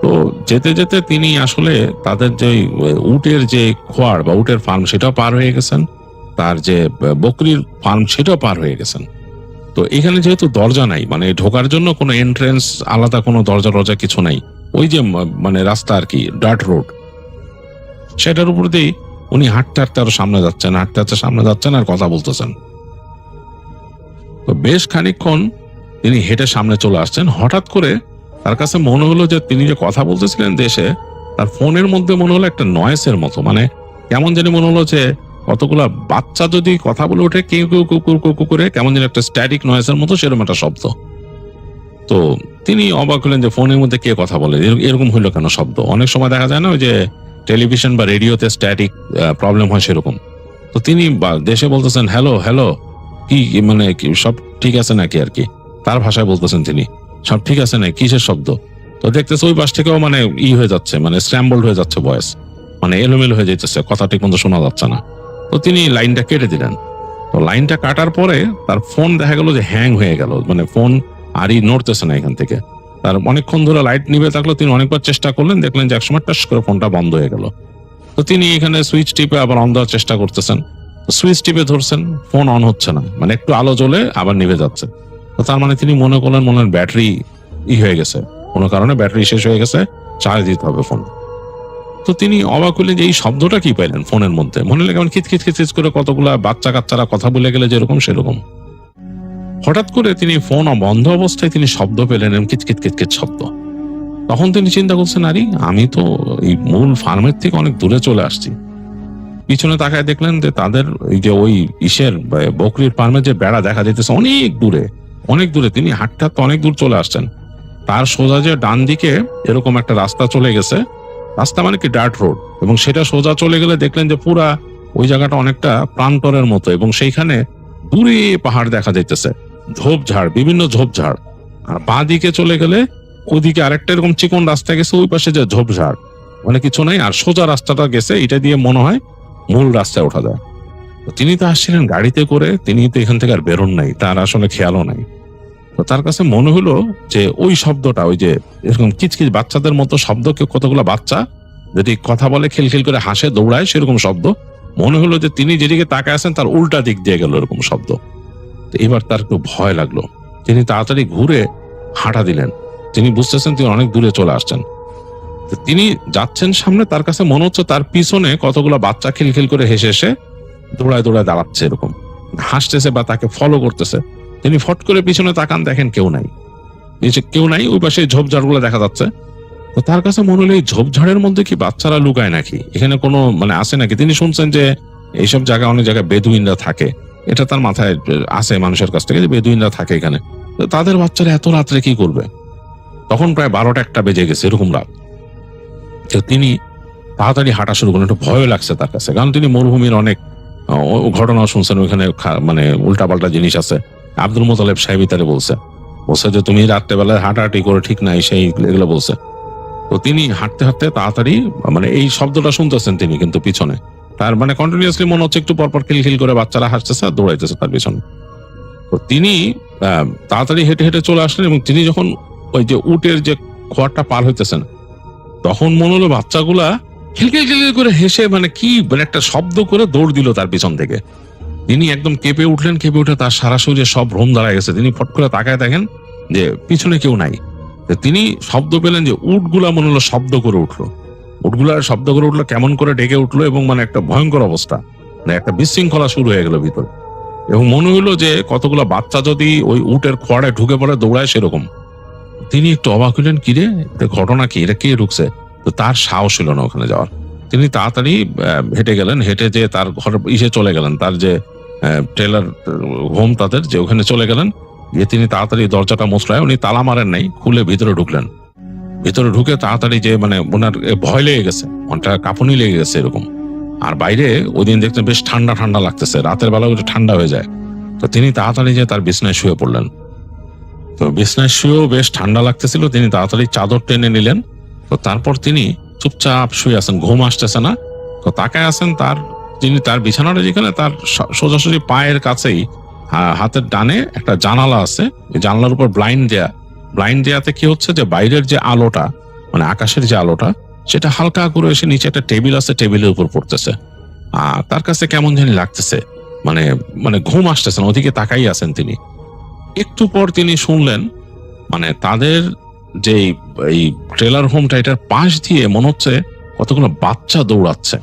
তো যেতে যেতে তিনি আসলে তাদের যে উটের যে খোয়ার বা উটের ফার্ম সেটাও পার হয়ে গেছেন, তার যে বকরির ফার্ম সেটাও পার হয়ে গেছেন। তো এখানে যেহেতু দরজা নাই, মানে ঢোকার জন্য কোনো এন্ট্রেন্স আলাদা কোনো দরজা কিছু নাই, ওই যে মানে রাস্তা আর কি, ডার্ট রোড, সেটার উপর দিয়ে উনি হাঁটতে হাঁটতে আরো সামনে যাচ্ছেন, হাঁটতে হাঁটতে সামনে যাচ্ছেন আর কথা বলতেছেন। তো বেশ খানিকক্ষণ তিনি হেঁটে সামনে চলে আসছেন। হঠাৎ করে তার কাছে মনে হলো যে তিনি যে কথা বলতেছিলেন দেশে, তার ফোনের মধ্যে মনে হলো একটা নয়েসের মতো, মানে কেমন জানি মনে হলো যে কতগুলা বাচ্চা যদি কথা বলে ওঠে কেউ কেউ কুকুর কুকুর করে, কেমন যেন একটা স্ট্যাটিক নয়েসের মতো সেরকম একটা শব্দ। তো তিনি অবাক হলেন যে ফোনের মধ্যে কে কথা বলে, এরকম হইলো কেন শব্দ। অনেক সময় দেখা যায় না ওই যে টেলিভিশন বা রেডিওতে স্ট্যাটিক প্রবলেম হয় সেরকম। তো তিনি দেশে বলতেছেন হ্যালো হ্যালো, কি মানে কি সব ঠিক আছে নাকি আর কি, তার ভাষায় বলতেছেন তিনি, সব ঠিক আছে না, কিসের শব্দ। তো দেখতেছে ওই পাশ থেকেও মানে হয়ে যাচ্ছে, মানে স্ক্র্যাম্বলড হয়ে যাচ্ছে ভয়েস, মানে এলোমেলো হয়ে যাচ্ছে, কথা ঠিক মতো শোনা যাচ্ছে না। তো তিনি লাইনটা কেটে দিলেন। তো লাইনটা কাটার পরে তার ফোন দেখা গেল যে হ্যাং হয়ে গেল, মানে ফোন আরই নড়তেছে না এখান থেকে। তার অনেকক্ষণ ধরে লাইট নিভে থাকলো, তিনি অনেকবার চেষ্টা করলেন, দেখলেন যে একসময় টাস করে ফোনটা বন্ধ হয়ে গেল। তো তিনি এখানে সুইচ টিপে আবার অন দেওয়ার চেষ্টা করতেছেন, সুইচ টিপে ধরছেন, ফোন অন হচ্ছে না, মানে একটু আলো জ্বলে আবার নিভে যাচ্ছে। তো তার মানে তিনি মনে করলেন মনে হয় ব্যাটারি হয়ে গেছে, কোনো কারণে ব্যাটারি শেষ হয়ে গেছে, চার্জ দিতে হবে ফোন। তো তিনি অবাক হলেন যে এই শব্দটা কি পাইলেন ফোনের মধ্যে, মনে হলো কেমন খিচখিচ খিচখিচ করে কতগুলা বাচ্চা কাচ্চারা কথা বলে গেলে যেরকম সেরকম। হঠাৎ করে তিনি ফোন বন্ধ অবস্থায় তিনি শব্দ পেলেন, এরকম কিচকিচ কিচকিচ শব্দ। তখন তিনি চিন্তা করছেন, আরে আমি তো এই মূল ফার্মের থেকে অনেক দূরে চলে আসছি। পিছনে তাকায় দেখলেন যে তাদের এই যে ওই বকরির ফার্মের যে বেড়া দেখা যাইতেছে অনেক দূরে, অনেক দূরে। তিনি হাঁটতে হাঁটতে অনেক দূর চলে আসছেন। তার সোজা যে ডান দিকে এরকম একটা রাস্তা চলে গেছে, রাস্তা মানে কি ডার্ট রোড, এবং সেটা সোজা চলে গেলে দেখলেন যে পুরা ওই জায়গাটা অনেকটা প্রান্তরের মতো, এবং সেইখানে দূরে পাহাড় দেখা যাইতেছে, ঝোপঝাড়, বিভিন্ন ঝোপঝাড়। আর বাঁ দিকে চলে গেলে ওদিকে আরেকটা এরকম চিকন রাস্তা গেছে, ওই পাশে যে ঝোপঝাড়, মানে কিছু নাই। আর সোজা রাস্তাটা গেছে, এটা দিয়ে মনে হয় মূল রাস্তায় ওঠা যায়। তিনি তো আসছিলেন গাড়িতে করে, তিনি তো এখান থেকে আর বেরোন নাই, তার আসলে খেয়ালও নাই। তো তার কাছে মনে হলো যে ওই শব্দটা, ওই যে এরকম কিচকিচ বাচ্চাদের মতো শব্দ, কেউ কতগুলো বাচ্চা যদি কথা বলে, খিলখিল করে হাসে, দৌড়ায়, সেরকম শব্দ মনে হলো। যে তিনি যেদিকে তাকায় আছেন তার উল্টা দিক দিয়ে গেল এরকম শব্দ। তো এবার তার একটু ভয় লাগলো, তিনি তাড়াতাড়ি ঘুরে হাঁটা দিলেন। তিনি বুঝতেছেন তিনি অনেক দূরে চলে আসছেন। তো তিনি যাচ্ছেন সামনে, তার কাছে মনে হচ্ছে তার পিছনে কতগুলো বাচ্চা খিলখিল করে হেসে হেসে দৌড়ায় দৌড়ায় দাঁড়াচ্ছে, এরকম হাসতেছে বা তাকে ফলো করতেছে। তিনি ফট করে পিছনে তাকান, দেখেন কেউ নাই, কেউ নাই, ওই পাশে ঝোপঝাড় গুলো দেখা যাচ্ছে। তো তার কাছে মনে হলো এই ঝোপঝাড়ের মধ্যে কি বাচ্চারা লুকায় নাকি, এখানে কোনো মানে আছে নাকি। তিনি শুনছেন যে এইসব জায়গায় অনেক জায়গায় বেদুইনরা থাকে, এটা তার মাথায় আসে মানুষের কাছ থেকে যে বেদুইনরা থাকে এখানে, তো তাদের বাচ্চারা এত রাত্রে কি করবে। তখন প্রায় 12টা বেজে গেছে এরকম রাত। তো তিনি তাড়াতাড়ি হাঁটা শুরু করলেন, একটু ভয় লাগছে তার কাছে, কারণ তিনি মরুভূমির অনেক ঘটনা শুনছেন, ওইখানে মানে উল্টাপাল্টা জিনিস আছে। আব্দুল মোতালেব সাহেব তারে বলছে যে তুমি রাত্রেবেলায় হাঁটাহাঁটি করে ঠিক নাই, সেই এগুলো বলছে। তো তিনি হাঁটতে হাঁটতে তাড়াতাড়ি, মানে এই শব্দটা শুনতেছেন তিনি, কিন্তু পিছনে তার মানে কন্টিনিউয়াসলি মনে হচ্ছে একটু পরপর খিলখিল করে বাচ্চারা হাসতেছে আর দৌড়াইতেছে তার পিছনে। তো তিনি তাড়াতাড়ি হেঁটে হেঁটে চলে আসলেন, এবং তিনি যখন ওই যে উটের যে খোয়ারটা পার হইতেছেন, তখন মনে হলো বাচ্চাগুলা খিলখিল খিলখিল করে হেসে মানে কি মানে একটা শব্দ করে দৌড় দিল তার পিছন থেকে। তিনি একদম কেঁপে উঠলেন, কেঁপে উঠে তার সারা শরীরে সব ভ্রম দাঁড়ায় গেছে। তিনি ফট করে তাকায় দেখেন যে পিছনে কেউ নাই। তিনি শব্দ পেলেন যে উটগুলা মনে হলো শব্দ করে উঠলো, উটগুলার শব্দ করে উঠলো, কেমন করে ডেকে উঠলো, এবং মানে একটা ভয়ঙ্কর অবস্থা, মানে একটা বিশৃঙ্খলা শুরু হয়ে গেল ভিতরে। এবং মনে হলো যে কতগুলো বাচ্চা যদি ওই উটের খোয়াড়ে ঢুকে পড়ে দৌড়ায় সেরকম। তিনি একটু অবাক হইলেন, কিরে এটা ঘটনা কি, এটা কে ঢুকছে। তো তার সাহস ছিল না ওখানে যাওয়ার। তিনি তাড়াতাড়ি হেঁটে গেলেন, হেঁটে যে তার ঘর চলে গেলেন, তার যে ট্রেলার হোম তাদের, যে ওখানে চলে গেলেন। গিয়ে তিনি তাড়াতাড়ি দরজাটা মোচড়ায়, উনি তালা মারেন নাই, খুলে ভিতরে ঢুকলেন। ভিতরে ঢুকে তাড়াতাড়ি যে মানে ওনার ভয় লেগে গেছে, অনেকটা কাঁপুনি লেগে গেছে এরকম। আর বাইরে ওই দিন দেখতেন বেশ ঠান্ডা ঠান্ডা লাগতেছে, রাতের বেলা ওইটা ঠান্ডা হয়ে যায়। তো তিনি তাড়াতাড়ি যে তার বিছনায় শুয়ে পড়লেন। তো বিছনায় শুয়েও বেশ ঠান্ডা লাগতেছিল, তিনি তাড়াতাড়ি চাদর টেনে নিলেন। তো তারপর তিনি চুপচাপ শুয়ে আছেন, ঘুম আসতেছে না। তো তাকায় আছেন তিনি তার বিছানাটা যেখানে, তার সোজাসুজি পায়ের কাছেই হাতের ডানে একটা জানালা আছে, জানালার উপর ব্লাইন্ড দেয়াতে কি হচ্ছে যে বাইরের যে আলোটা, মানে আকাশের যে আলোটা, সেটা হালকা করে এসে নিচে একটা টেবিল আছে, টেবিলের উপর পড়তেছে। আর তার কাছে কেমন জানি লাগতেছে, মানে মানে ঘুম আসতেছে না, ওদিকে তাকাই আছেন তিনি। একটু পর তিনি শুনলেন মানে তাদের যে এই ট্রেলার হোমটা, এটার পাশ দিয়ে মনে হচ্ছে কতগুলো বাচ্চা দৌড়াচ্ছে,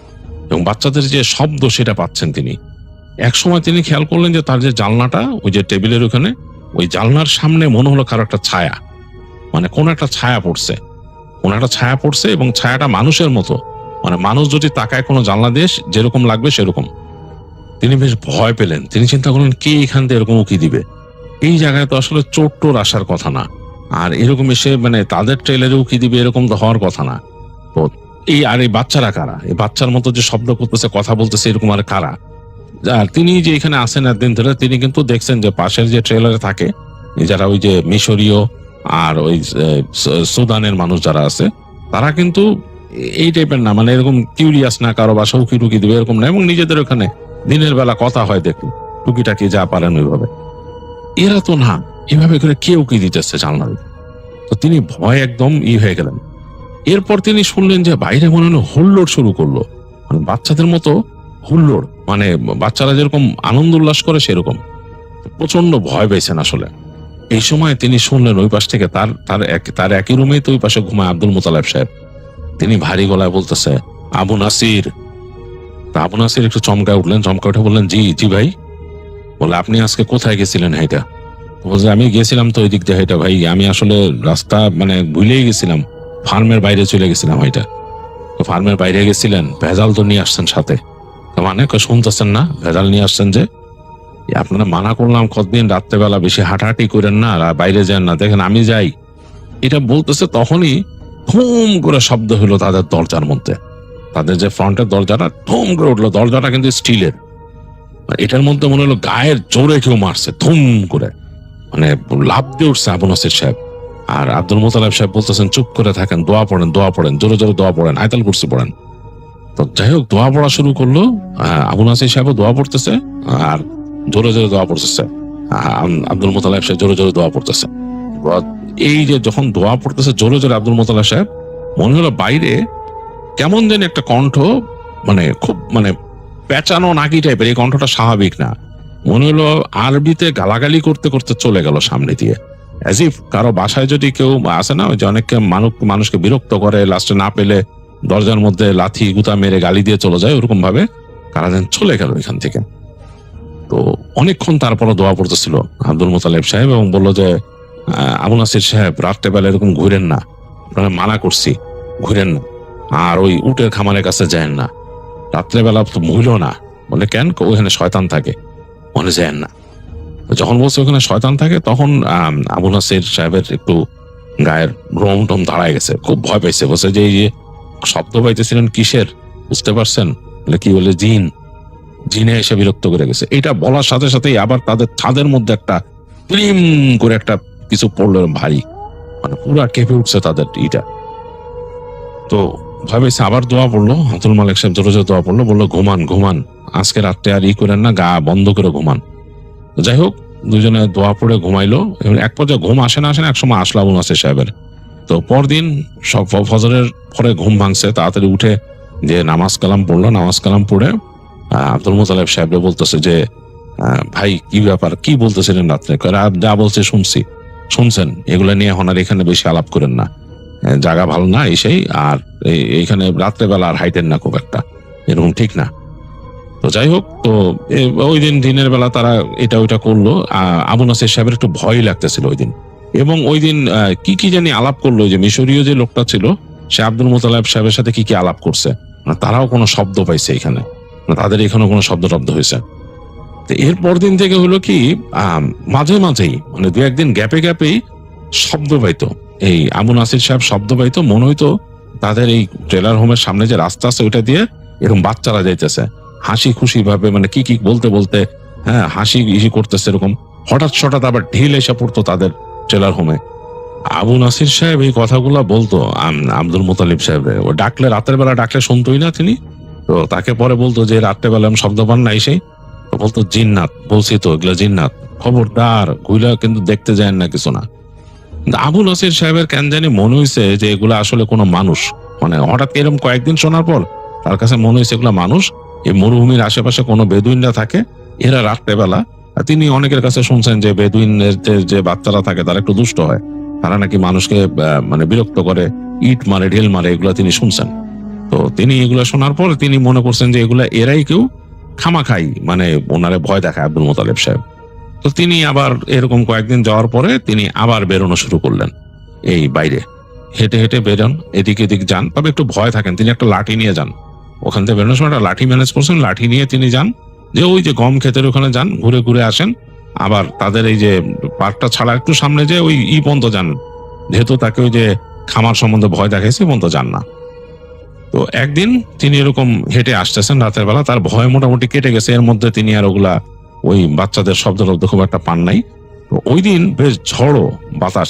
এবং বাচ্চাদের যে শব্দ সেটা পাচ্ছেন তিনি। এক সময় তিনি খেয়াল করলেন যে তার যে জানলাটা, ওই যে টেবিলের ওখানে, ওই জানলার সামনে মনে হলো কারো একটা ছায়া, মানে কোন একটা ছায়া পড়ছে, এবং ছায়াটা মানুষের মতো, মানে মানুষ যদি তাকায় কোনো জানলা দিয়ে যেরকম লাগবে সেরকম। তিনি বেশ ভয় পেলেন। তিনি চিন্তা করলেন কে এখান থেকে এরকম উকি দিবে, এই জায়গায় তো আসলে চোর টোর আসার কথা না, আর এরকম এসে মানে তাদের ট্রেলারে উকি দিবে এরকম তো হওয়ার কথা না। তো এই বাচ্চারা কারা, এই বাচ্চার মতো যে শব্দ করতেছে, কথা বলতেছে, এরকম আর কারা। আর তিনি যে এখানে আসেন একদিন ধরে, তিনি কিন্তু দেখছেন যে পাশের যে ট্রেলারে থাকে যারা ওই যে মিশরীয় আর ওই সুদানের মানুষ যারা আছে, তারা কিন্তু এই টাইপের না, মানে এরকম কিউরিয়াস না, কারো বাসা উকি টুকি দিবে এরকম না, এবং নিজেদের ওখানে দিনের বেলা কথা হয় দেখুন, টুকিটাকি যা পারেন ওইভাবে। এরা তো না, এভাবে করে কে উকি দিতেছে জানলার। তো তো তিনি ভয় একদম হয়ে গেলেন। এরপর তিনি শুনলেন যে বাইরে মনে হলো হুল্লোড় শুরু করলো, মানে বাচ্চাদের মতো হুল্লোড়, মানে বাচ্চারা যেরকম আনন্দ উল্লাস করে সেরকম। প্রচন্ড ভয় পেয়েছেন আসলে। এই সময় তিনি শুনলেন ওই পাশ থেকে তার একই রুমেই তো ওই পাশে ঘুমায় আব্দুল মোতালেব সাহেব। তিনি ভারী গলায় বলতেছে, আবু নাসির। তা আবু নাসির একটু চমকায় উঠলেন, চমকা উঠে বললেন, জি জি ভাই। বলে, আপনি আজকে কোথায় গেছিলেন হাইটা? বলছে, আমি গেছিলাম তো ওই দিক দিয়ে হাইটা ভাই, আমি আসলে রাস্তা মানে ভুলেই গেছিলাম, ফার্মের বাইরে চলে গেছিলাম হাইটা। তো ফার্মের বাইরে গেছিলেন, ভেজাল তো নিয়ে আসছেন সাথে। মানে শুনতেছেন না, ভেজাল নিয়ে আসছেন যে? আপনারা মানা করলাম কতদিন রাত্রেবেলা বেশি হাঁটাহাঁটি করেন না, বাইরে যান না, দেখেন আমি যাই। এটা বলতেছে, তখনই ধুম করে শব্দ হলো তাদের দরজার মধ্যে। তাদের যে ফ্রন্টের দরজাটা ধুম করে উঠলো, দরজাটা কিন্তু স্টিলের। এটার মধ্যে মনে হলো গায়ের জোরে কেউ মারছে, ধুম করে, মানে লাফ দিয়ে উঠছে আবু নাসির সাহেব। আর আব্দুল মোতালেব সাহেব বলতেছেন, চুপ করে থাকেন, দোয়া পড়েন, দোয়া পড়েন, জোরে জোরে দোয়া পড়েন, আয়াতুল কুরসি পড়েন। তো যাই হোক, দোয়া পড়া শুরু করলো। আবু নাসির সাহেব দোয়া পড়তেছে আর জোরে জোরে দোয়া পড়তেছে। আব্দুল মোতালেব সাহেব জোরে জোরে দোয়া পড়তেছে। এই যে যখন দোয়া পড়তেছে জোরে জোরে আব্দুল মোতালেব সাহেব, মনে হলো বাইরে কেমন জানি একটা কণ্ঠ, মানে খুব মানে পেঁচানো নাকি টাইপের। এই কণ্ঠটা স্বাভাবিক না, মনে হলো আরবিতে গালাগালি করতে করতে চলে গেল সামনে দিয়ে। অ্যাজ ইফ কারো বাসায় যদি কেউ আসে না, ওই যে অনেককে মানুষকে বিরক্ত করে, লাস্টে না পেলে দরজার মধ্যে লাথি গুতা মেরে গালি দিয়ে চলে যায়, ওরকম ভাবে কারা যেন চলে গেল এখান থেকে। তো অনেকক্ষণ তারপরও দোয়া পড়তেছিল আব্দুল মোতালেব সাহেব, এবং বললো যে, আবু নাসির সাহেব, রাত্রেবেলা এরকম ঘুরেন না, আপনারা মানা করছি, ঘুরেন না। আর ওই উটের খামারের কাছে যায় না, রাত্রেবেলা তো মহিল না। বলে, কেন? ওখানে শয়তান থাকে, মনে যায় না। যখন বলছে ওখানে শয়তান থাকে, তখন আবু নাসির সাহেবের একটু গায়ের রোম টোম দাঁড়ায় গেছে, খুব ভয় পাইছে। বলছে যে, এই যে শব্দ পাইতেছিলেন কিসের, বুঝতে পারছেন? বলে, কি? বলে, জিন। জিনে এসে বিরক্ত করে গেছে। এটা বলার সাথে সাথেই আবার তাদের ছাদের মধ্যে একটা ক্লিম করে একটা কিছু পড়লো, ভারী, মানে পুরা কেঁপে উঠছে তাদের ইটা। তো ভাবেছে, আবার দোয়া পড়লো। আব্দুল মালিক সাহেব জোরে জোরে দোয়া পড়লো, বললো, ঘুমান ঘুমান, আজকে রাত্রে আর করেন না, গা বন্ধ করে ঘুমান। যাই হোক, দুজনে দোয়া পড়ে ঘুমাইলো। এক পর্যায়ে ঘুম আসে না এক সময় আসলো আবু নাসির সাহেবের। তো পরদিন সব ফজরের পরে ঘুম ভাঙছে, তাড়াতাড়ি উঠে যে নামাজ কালাম পড়লো। নামাজ কালাম পড়ে আব্দুল মোতালেব সাহেব বলতেছে যে, ভাই কি ব্যাপার, কি বলতেছিলেন রাত্রে? যা বলছে শুনছি। শুনছেন? এগুলো নিয়ে এখন আর এখানে বেশি আলাপ করেন না, জায়গা ভালো না এই। আর এইখানে রাত্রেবেলা আর হাইটেন না খুব একটা, এরকম ঠিক না। তো যাই হোক, তো ওই দিন দিনের বেলা তারা এটা ওইটা করলো। আবু নাসির সাহেবের একটু ভয় লাগতেছিল ওই দিন। এবং ওই দিন কি জানি আলাপ করলো, যে মিশরীয় যে লোকটা ছিল সে আব্দুল মোতালেব সাহেবের সাথে কি আলাপ করছে, তারাও কোনো শব্দ পাইছে এখানে, তাদের এখানেও কোনো শব্দ হয়েছে। এর পর দিন থেকে হলো কি, মাঝে মাঝেই মানে দু একদিন গ্যাপে গ্যাপেই শব্দ পাইতো। এই আবু নাসির সাহেব শব্দ পাইতো, মনে হইতো তাদের এই ট্রেলার হোমের সামনে যে রাস্তা আছে ওইটা দিয়ে এরকম বাচ্চারা যাইতেছে হাসি খুশি ভাবে, মানে কি বলতে বলতে, হ্যাঁ, হাসি করতেছে এরকম। হঠাৎ আবার ঢিল এসে পড়তো তাদের ট্রেলার হোমে। আবু নাসির সাহেব এই কথাগুলা বলতো আব্দুল মোতালিব সাহেব, ও ডাকলে, রাতের বেলা ডাকলে শুনতোই না তিনি। তো তাকে পরে বলতো যে, রাত্রেবেলা আমি শব্দ পান না এসে? তো বলতো, জিন্নাত। বলছি তো, এগুলা জিন্নাত, খবরদার গুইলা কিন্তু দেখতে যায় না, কিছু না। আবু নাসির সাহেবের কেন জানি মনে হয়েছে যে এগুলা আসলে কোনো মানুষ, মানে হঠাৎ এরকম কয়েকদিন শোনার পর তার কাছে মনে হয়েছে এগুলা মানুষ। এই মরুভূমির আশেপাশে কোনো বেদুইনরা থাকে, এরা রাত্রেবেলা, তিনি অনেকের কাছে শুনছেন যে বেদুইনের যে বাচ্চারা থাকে তারা একটু দুষ্ট হয়, তারা নাকি মানুষকে মানে বিরক্ত করে, ইট মারে, ঢেল মারে, এগুলা তিনি শুনছেন। তো তিনি এগুলা শোনার পর তিনি মনে করছেন যে এগুলা এরাই কেউ খামাখাই, মানে ওনারে ভয় দেখায় আব্দুল মোতালেব সাহেব। তো তিনি আবার এরকম কয়েকদিন যাওয়ার পরে তিনি আবার বেরোনো শুরু করলেন। এই বাইরে হেঁটে হেঁটে বেরোন, এদিক এদিক যান, তবে একটু ভয় থাকেন। তিনি একটা লাঠি নিয়ে যান, ওখান থেকে বেরোনোর সময় একটা লাঠি ম্যানেজ করছেন, লাঠি নিয়ে তিনি যান, যে ওই যে গম ক্ষেতের ওখানে যান, ঘুরে ঘুরে আসেন। আবার তাদের এই যে পার্কটা ছাড়া একটু সামনে যে ওই পর্যন্ত যান, যেহেতু তাকে ওই যে খামার সম্বন্ধে ভয় দেখাইছে, পর্যন্ত যান না। তো একদিন তিনি এরকম হেঁটে আসতেছেন রাতের বেলা, তার ভয় মোটামুটি কেটে গেছে। এর মধ্যে তিনি আর ওগুলা ওই বাচ্চাদের শব্দ খুব একটা পান নাই। তো ওই দিন বেশ ঝড়ো বাতাস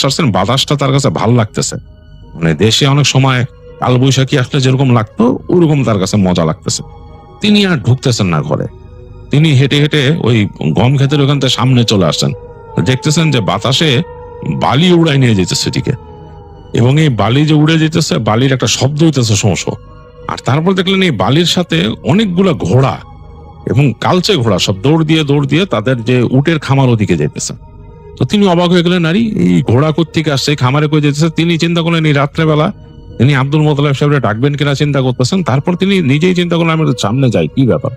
ছাড়ছেন, বাতাসটা তার কাছে ভালো লাগতেছে। মানে দেশে অনেক সময় কালবৈশাখী আসলে যেরকম লাগতো ওরকম তার কাছে মজা লাগতেছে। তিনি আর ঢুকতেছেন না ঘরে, তিনি হেঁটে হেঁটে ওই গম ক্ষেতের ওখান থেকে সামনে চলে আসছেন। দেখতেছেন যে বাতাসে বালি উড়াই নিয়ে যেতেছে এদিকে, এবং এই বালি যে উড়ে যেতেছে, বালির একটা শব্দ হইতেছে শোঁ। আর তারপর দেখলেন এই বালির সাথে অনেকগুলা ঘোড়া এবং কালচে ঘোড়া সব দৌড় দিয়ে তাদের যে উটের খামার ওদিকে যেতেছে। তো তিনি অবাক হয়ে গেলেন, আরে এই ঘোড়া কোত্থেকে আসছে, খামারে কই যেতেছে। তিনি চিন্তা করলেন এই রাত্রেবেলা তিনি আব্দুল মোতালেব সাহেবরে ডাকবেন কিনা চিন্তা করতেছেন। তারপর তিনি নিজেই চিন্তা করলেন আমি সামনে যাই, কি ব্যাপার।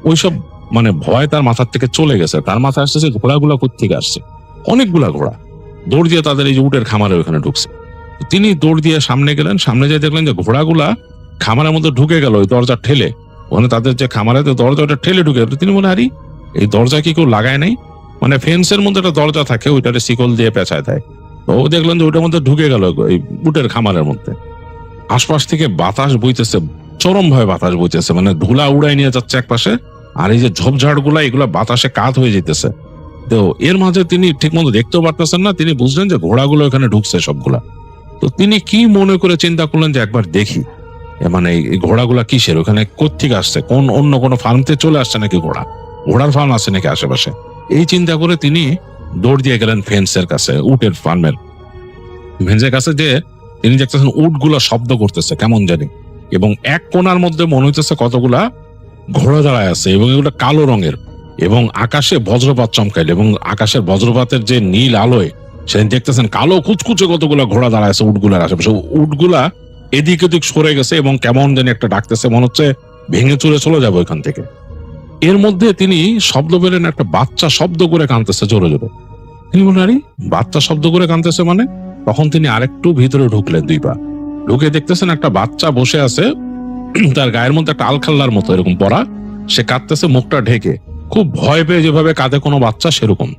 ওইসব মানে ভয় তার মাথার থেকে চলে গেছে। তার মাথায় আসতেছে ঘোড়াগুলা কোত্থেকে আসছে, অনেকগুলা ঘোড়া দৌড় দিয়ে তাদের এই যে উটের খামারে ওখানে ঢুকছে। তিনি দৌড় দিয়ে সামনে গেলেন, সামনে যেয়ে দেখলেন যে ঘোড়াগুলা খামারের মধ্যে ঢুকে গেল ওই দরজা ঠেলে। ওখানে তাদের যে খামারে দরজাটা ঠেলে ঢুকে গেল। তিনি মনে হারি এই দরজা কি কেউ লাগায় নাই, মানে ফেন্সের মধ্যে একটা দরজা থাকে ওইটাতে শিকল দিয়ে পেঁচায় দেয়। তো ও দেখলেন যে ওইটার মধ্যে ঢুকে গেল এই উটের খামারের মধ্যে। আশপাশ থেকে বাতাস বইতেছে, চরম ভাবে বাতাস বইতেছে, মানে ধুলা উড়াই নিয়ে যাচ্ছে একপাশে, আর এই যে ঝোপঝাড় গুলা এগুলা বাতাসে কাত হয়ে যেতেছে। তো এর মাঝে তিনি ঠিক মতো দেখতেও পারতেছেন না। তিনি বুঝলেন যে ঘোড়াগুলো এখানে ঢুকছে সবগুলা। তো তিনি কি মনে করে চিন্তা করলেন যে একবার দেখি মানে এই ঘোড়াগুলা কিসের, ওখানে কোত্থেকে আসছে, কোন অন্য কোনো ফার্মতে চলে আসছে নাকি, ঘোড়ার ফার্ম আছে নাকি আশেপাশে। এই চিন্তা করে তিনি দৌড় দিয়ে গেলেন ফেন্সের কাছে, উটের ফার্মের ফেন্সের কাছে। যে তিনি দেখতেছেন উটগুলা শব্দ করতেছে কেমন জানি, এবং এক কোণার মধ্যে মনে হইতেছে কতগুলা ঘোড়া দাঁড়ায় আছে, এবং এগুলো কালো রঙের, এবং আকাশে বজ্রপাত চমকাইল, এবং আকাশের বজ্রপাতের যে নীল আলোয় সেদিন দেখতেছেন কালো কুচকুচে কতগুলা ঘোড়া দাঁড়ায় আছে উটগুলার আশেপাশে। উটগুলা এদিক ওদিক সরে গেছে এবং কেমন জানি একটা ডাকতেছে, মনে হচ্ছে ভেঙে চুরে চলে যাবে ওইখান থেকে। এর মধ্যে তিনি শব্দ পেলেন, একটা বাচ্চা শব্দ করে কাঁদতেছে জোরে জোরে। তিনি বলেন আরে বাচ্চা শব্দ করে কাঁদতেছে মানে। তখন তিনি আরেকটু ভিতরে ঢুকলেন, 2 পা ঢুকে দেখতেছেন একটা বাচ্চা বসে আছে, তার গায়ের মধ্যে একটা আলখাল্লার মতো এরকম পরা, সে কাঁদতেছে মুখটা ঢেকে, খুব ভয় পেয়ে যেভাবে কাঁদে কোনো বাচ্চা সেরকম।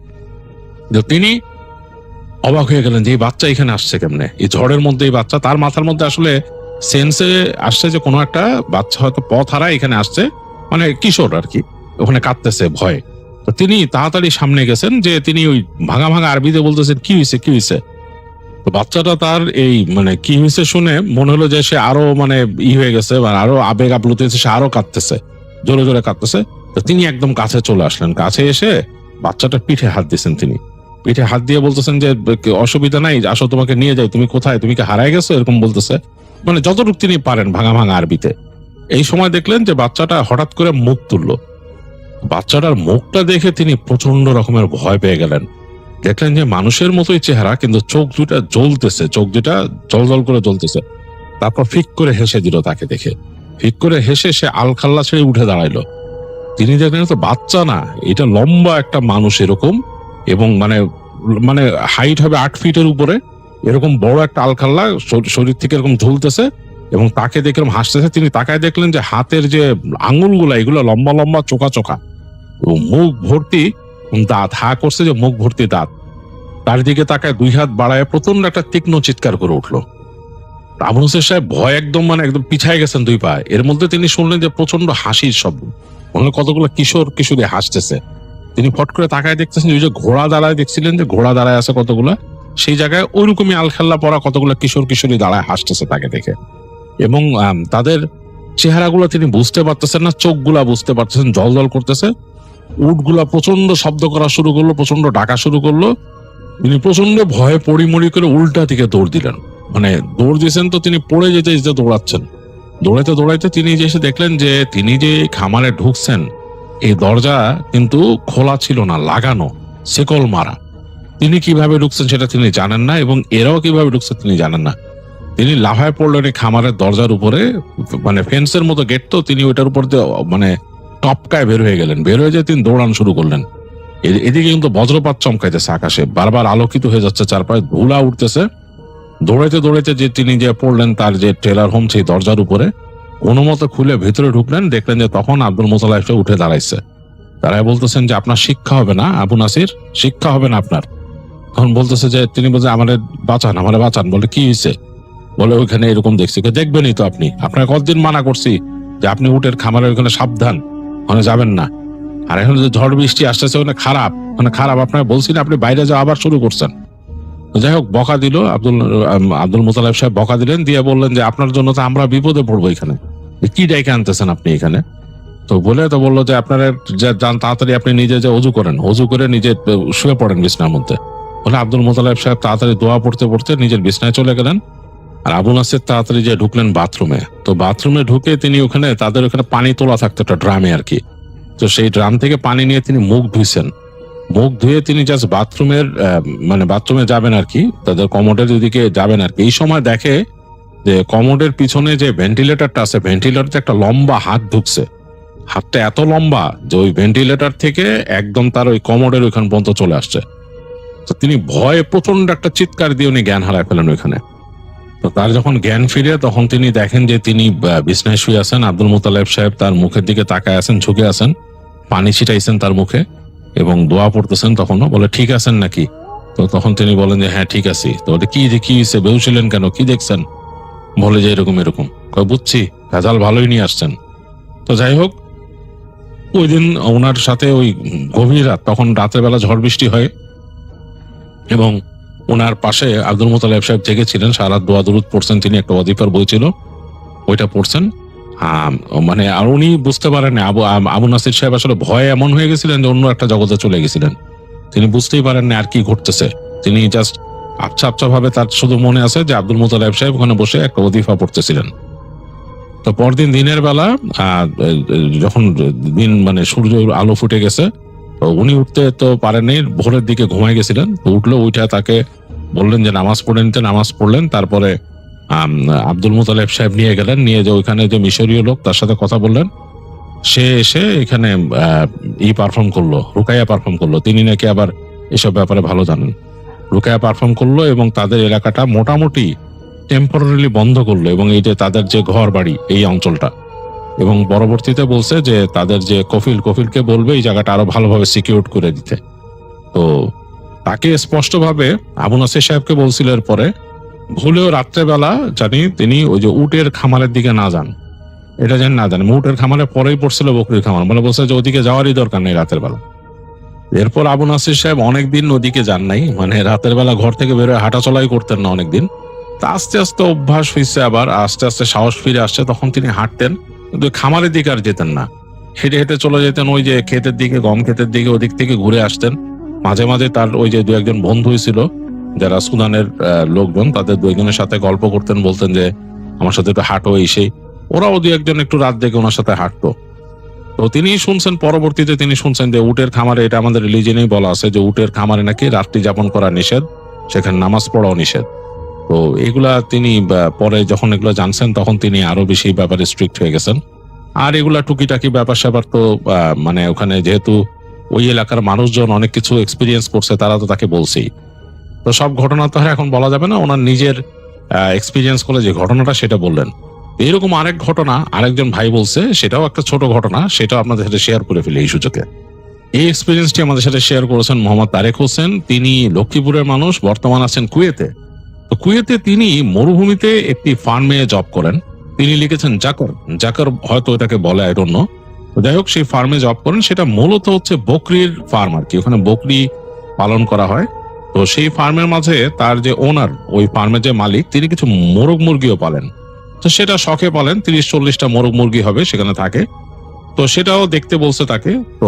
তিনি অবাক হয়ে গেলেন যে এই বাচ্চা এখানে আসছে কেমনে, এই ঝড়ের মধ্যে এই বাচ্চা। তার মাথার মধ্যে আসলে সেন্সে আসছে যে কোনো একটা বাচ্চা হয়তো পথ হারায় এখানে আসছে, মানে কিশোর আর কি, ওখানে কাঁদতেছে ভয়ে। তো তিনি তাড়াতাড়ি সামনে গেছেন, যে তিনি ওই ভাঙা ভাঙা আরবিতে বলতেছেন কি হয়েছে। তো বাচ্চাটা তার এই মানে কি হয়েছে শুনে মনে হলো যে সে আরো মানে হয়ে গেছে, আরো আবেগ আপ্লুত হয়েছে, সে আরো কাঁদতেছে, জোরে জোরে কাঁদতেছে। তো তিনি একদম কাছে চলে আসলেন, কাছে এসে বাচ্চাটার পিঠে হাত দিয়েছেন। তিনি পিঠে হাত দিয়ে বলতেছেন যে অসুবিধা নাই, আসো তোমাকে নিয়ে যাই, তুমি কোথায়, তুমি কি হারায় গেছো, এরকম বলতেছে, মানে যতটুকু তিনি পারেন ভাঙা ভাঙা আরবিতে। এই সময় দেখলেন যে বাচ্চাটা হঠাৎ করে মুখ তুললো। বাচ্চাটার মুখটা দেখে তিনি প্রচন্ড রকমের ভয় পেয়ে গেলেন। দেখলেন যে মানুষের মতোই চেহারা, কিন্তু চোখ দুটা জ্বলতেছে, চোখ দুটা জল করে জ্বলতেছে। তারপর ফিক করে হেসে দিল তাকে দেখে। ফিক করে হেসে সে আলখাল্লা ছেড়ে উঠে দাঁড়াইলো। তিনি দেখলেন তো বাচ্চা না, এটা লম্বা একটা মানুষ এরকম, এবং মানে মানে হাইট হবে 8 ফিটের উপরে, এরকম বড় একটা আলখাল্লা শরীর থেকে এরকম ঝুলতেছে, এবং তাকে দেখে এরকম হাসতেছে। তিনি তাকায় দেখলেন যে হাতের যে আঙুলগুলা এগুলো লম্বা লম্বা চোখা চোখা, এবং মুখ ভর্তি দাঁত, হা করছে যে মুখ ভর্তি দাঁত। তার দিকে তাকায় 2 হাত বাড়ায় প্রচন্ড একটা তীক্ষ্ণ চিৎকার করে উঠলো। আবু নাসের সাহেব ভয় একদম একদম পিছায় গেছেন 2 পা। এর মধ্যে তিনি শুনলেন যে প্রচন্ড হাসির শব্দ, মনে কতগুলো কিশোরী হাসতেছে। তিনি ফট করে তাকায় দেখতেছেন ওই যে ঘোড়া দাঁড়ায়, দেখছিলেন যে ঘোড়া দাঁড়ায় আছে কতগুলা, সেই জায়গায় ওইরকমই আলখাল্লা পরা কতগুলো কিশোরী দাঁড়ায় হাসতেছে তাকে দেখে। এবং তাদের চেহারাগুলো তিনি বুঝতে পারতেছেন না, চোখগুলা বুঝতে পারতেছেন জল করতেছে। উটগুলা প্রচন্ড শব্দ করা শুরু করলো, প্রচন্ড ডাকা শুরু করলো। তিনি প্রচন্ড ভয়ে পড়িমড়ি করে উল্টা দিকে দৌড় দিলেন, মানে দৌড় দিয়েছেন তো তিনি পড়ে যেতে দৌড়াচ্ছেন। দৌড়াইতে তিনি এসে দেখলেন যে তিনি যে খামারে ঢুকছেন এই দরজা কিন্তু খোলা ছিল না, লাগানো, শেকল মারা। তিনি কিভাবে ঢুকছেন সেটা তিনি জানেন না, এবং এরাও কিভাবে ঢুকছে তিনি জানেন না। তিনি লাফায় পড়লেন এই খামারের দরজার উপরে, মানে ফেন্সের মতো গেট, তো তিনি ওইটার উপর দিয়ে মানে টপকায় বের হয়ে গেলেন। বের হয়ে যেয়ে তিনি দৌড়ানো শুরু করলেন। এদিকে কিন্তু বজ্রপাত চমকাইতেছে আকাশে, বারবার আলোকিত হয়ে যাচ্ছে, চারপাশে ধুলা উঠতেছে। দৌড়াইতে যে তিনি যে পড়লেন তার যে ট্রেলার হোম সেই দরজার উপরে, কোনো মতো খুলে ভেতরে ঢুকলেন। দেখলেন যে তখন আব্দুল মোতালেব এসে উঠে দাঁড়াইছে। তারাই বলতেছেন যে আপনার শিক্ষা হবে না আবু নাসির, শিক্ষা হবে না আপনার। তখন বলতেছে যে তিনি বলছে আমাদের বাঁচান। বলে কি হয়েছে? বলে ওইখানে এরকম দেখছি। দেখবেনই তো আপনি, আপনার কতদিন মানা করছি যে আপনি উটের খামারের ওখানে সাবধান, ওখানে যাবেন না। আর এখন যে ঝড় বৃষ্টি আসতেছে ওখানে খারাপ, আপনার বলছি না, আপনি বাইরে যাওয়া আবার শুরু করছেন। যাই হোক বকা দিল আব্দুল মোতালেব সাহেব, বকা দিলেন, দিয়ে বললেন যে আপনার জন্য তো আমরা বিপদে পড়বো, এখানে কি ডাইকে আনতেছেন আপনি এখানে? তো বললো যে আপনারা যান তাড়াতাড়ি, আপনি নিজে যে অজু করেন, অজু করে নিজে শুয়ে পড়েন বিছনার মধ্যে। বলে আব্দুল মোতালেব সাহেব তাড়াতাড়ি দোয়া পড়তে পড়তে নিজের বিছনায় চলে গেলেন। আর আবু নাসির তাড়াতাড়ি যে ঢুকলেন বাথরুমে। তো বাথরুমে ঢুকে তিনি ওখানে তাদের ওখানে পানি তোলা থাকতো একটা ড্রামে আর কি। তো সেই ড্রাম থেকে পানি নিয়ে তিনি মুখ ধুইছেন। মুখ ধুয়ে তিনি জাস্ট বাথরুমের মানে বাথরুমে যাবেন আর কি, তাদের কমোডের দিকে যাবেন আর কি। এই সময় দেখে যে কমোডের পিছনে যে ভেন্টিলেটরটা আছে, ভেন্টিলেটরে একটা লম্বা হাত ঢুকছে। হাতটা এত লম্বা যে ওই ভেন্টিলেটর থেকে একদম তার ওই কমোডের ওইখান পর্যন্ত চলে আসছে। তো তিনি ভয়ে প্রচন্ড একটা চিৎকার দিয়ে উনি জ্ঞান হারায় ফেলেন ওইখানে। তো তার যখন জ্ঞান ফিরে তখন তিনি দেখেন যে তিনি বিছনায় শুয়ে আছেন। আব্দুল মোতালেব সাহেব তার মুখের দিকে তাকায় আছেন, ঝুঁকে আছেন, পানি ছিটাইছেন তার মুখে এবং দোয়া পড়তেছেন। তখনও বলে ঠিক আছেন নাকি? তো তখন তিনি বলেন যে হ্যাঁ ঠিক আছি। তো ওটা কি যে কি হয়েছে, বেহুছিলেন কেন, কি দেখছেন? বলে যে এরকম এরকম। বুঝছি, ভেজাল ভালোই নিয়ে আসছেন। তো যাই হোক, ওই দিন ওনার সাথে ওই গভীর রাত, তখন রাতের বেলা ঝড় বৃষ্টি হয় এবং ওনার পাশে আব্দুল মোতালেব সাহেব জেগেছিলেন, সারা দোয়া দুরুদ পড়ছেন তিনি। একটা ওয়াজিফার বই ছিল, ওইটা পড়ছেন। মানে আর উনি বুঝতে পারেন না, আবু নাসির সাহেব আসলে ভয়ে এমন হয়ে গেছিলেন যে অন্য একটা জগতে চলে গেছিলেন। তিনি বুঝতেই পারেন না আর কি ঘটতেছে। তিনি জাস্ট আবছা আবছা ভাবে তার শুধু মনে আছে যে আব্দুল মোতালেব সাহেব ওখানে বসে একটা ওয়াজিফা পড়তেছিলেন। তো পরদিন দিনের বেলা যখন দিন মানে সূর্য আলো ফুটে গেছে, তো উনি উঠতে তো পারেননি, ভোরের দিকে ঘুমাই গেছিলেন। তো উঠলো, উঠে তাকে বললেন যে নামাজ পড়ে নিতে। নামাজ পড়লেন। তারপরে আব্দুল মোতালেব সাহেব নিয়ে গেলেন, নিয়ে যে ওইখানে যে মিশরীয় লোক তার সাথে কথা বললেন। সে এসে এখানে পারফর্ম করলো, রুকাইয়া পারফর্ম করলো। তিনি নাকি আবার এসব ব্যাপারে ভালো জানেন। রুকাইয়া পারফর্ম করলো এবং তাদের এলাকাটা মোটামুটি টেম্পোরারিলি বন্ধ করলো, এবং এই যে তাদের যে ঘর বাড়ি এই অঞ্চলটা, এবং পরবর্তীতে বলছে যে তাদের যে কফিলকে বলবে এই জায়গাটা আরো ভালোভাবে সিকিউর করে দিতে। তো তাকে স্পষ্টভাবে আবু নাসির সাহেবকে বলছিল এরপরে ভুলেও রাত্রেবেলা জানি তিনি ওই যে উটের খামারের দিকে না যান, এটা যেন না জানেন। উটের খামারের পরেই পড়ছিল বকরির খামার, মানে বলছে যে ওদিকে যাওয়ারই দরকার নেই রাতের বেলা। এরপর আবু নাসির সাহেব অনেকদিন ওদিকে যান নাই, মানে রাতের বেলা ঘর থেকে বেরোয় হাঁটা চলাই করতেন না অনেকদিন। তা আস্তে আস্তে অভ্যাস হয়েছে, আবার আস্তে আস্তে সাহস ফিরে আসছে। তখন তিনি হাঁটতেন, কিন্তু খামারের দিকে আর যেতেন না, হেঁটে হেঁটে চলে যেতেন ওই যে ক্ষেতের দিকে, গম ক্ষেতের দিকে, ওদিক থেকে ঘুরে আসতেন। মাঝে মাঝে তার ওই যে দু একজন বন্ধু ছিল যারা সুদানের লোকজন, তাদের দু একজনের সাথে গল্প করতেন, বলতেন যে আমার সাথে একটু হাঁটো এই সেই। ওরাও দু একজন একটু রাত দেখে ওনার সাথে হাঁটতো। তো তিনি শুনছেন, পরবর্তীতে তিনি শুনছেন যে উটের খামারে, এটা আমাদের রিলিজনেই বলা আছে যে উটের খামারে নাকি রাত্রি যাপন করা নিষেধ, সেখানে নামাজ পড়াও নিষেধ। তো এগুলা তিনি পরে যখন এগুলো জানছেন তখন তিনি আরো বেশি ব্যাপারে স্ট্রিক্ট হয়ে গেছেন। আর এগুলা টুকিটাকি ব্যাপার স্যাপার তো মানে ওখানে যেহেতু ওই এলাকার মানুষজন অনেক কিছু এক্সপিরিয়েন্স করছে, তারা তো তাকে বলছেই। তো সব ঘটনা তো আর এখন বলা যাবে না, ওনার নিজের এক্সপিরিয়েন্স করে যে ঘটনাটা সেটা বললেন। এরকম আরেক ঘটনা আরেকজন ভাই বলছে, সেটাও একটা ছোট ঘটনা, সেটাও আপনাদের সাথে শেয়ার করে ফেলি এই সুযোগে। এই এক্সপিরিয়েন্সটি আমাদের সাথে শেয়ার করেছেন মোহাম্মদ তারেক হোসেন। তিনি লক্ষ্মীপুরের মানুষ, বর্তমান আছেন কুয়েতে। তো কুয়েতে তিনি মরুভূমিতে একটি ফার্মে জব করেন। তিনি লিখেছেন জাকর হয়তো এটাকে বলে, আই ডোন্ট নো। তো যাই হোক, সেই ফার্মে জব করেন। সেটা মূলত হচ্ছে বকরির ফার্ম আর কি, ওখানে বকরি পালন করা হয়। তো সেই ফার্মের মাঝে তার যে ওনার, ওই ফার্মের যে মালিক, তিনি কিছু মোরগ মুরগিও পালেন। তো সেটা শখে পালেন, 30-40টা মোরগ মুরগি হবে সেখানে থাকে। তো সেটাও দেখতে বলছে তাকে। তো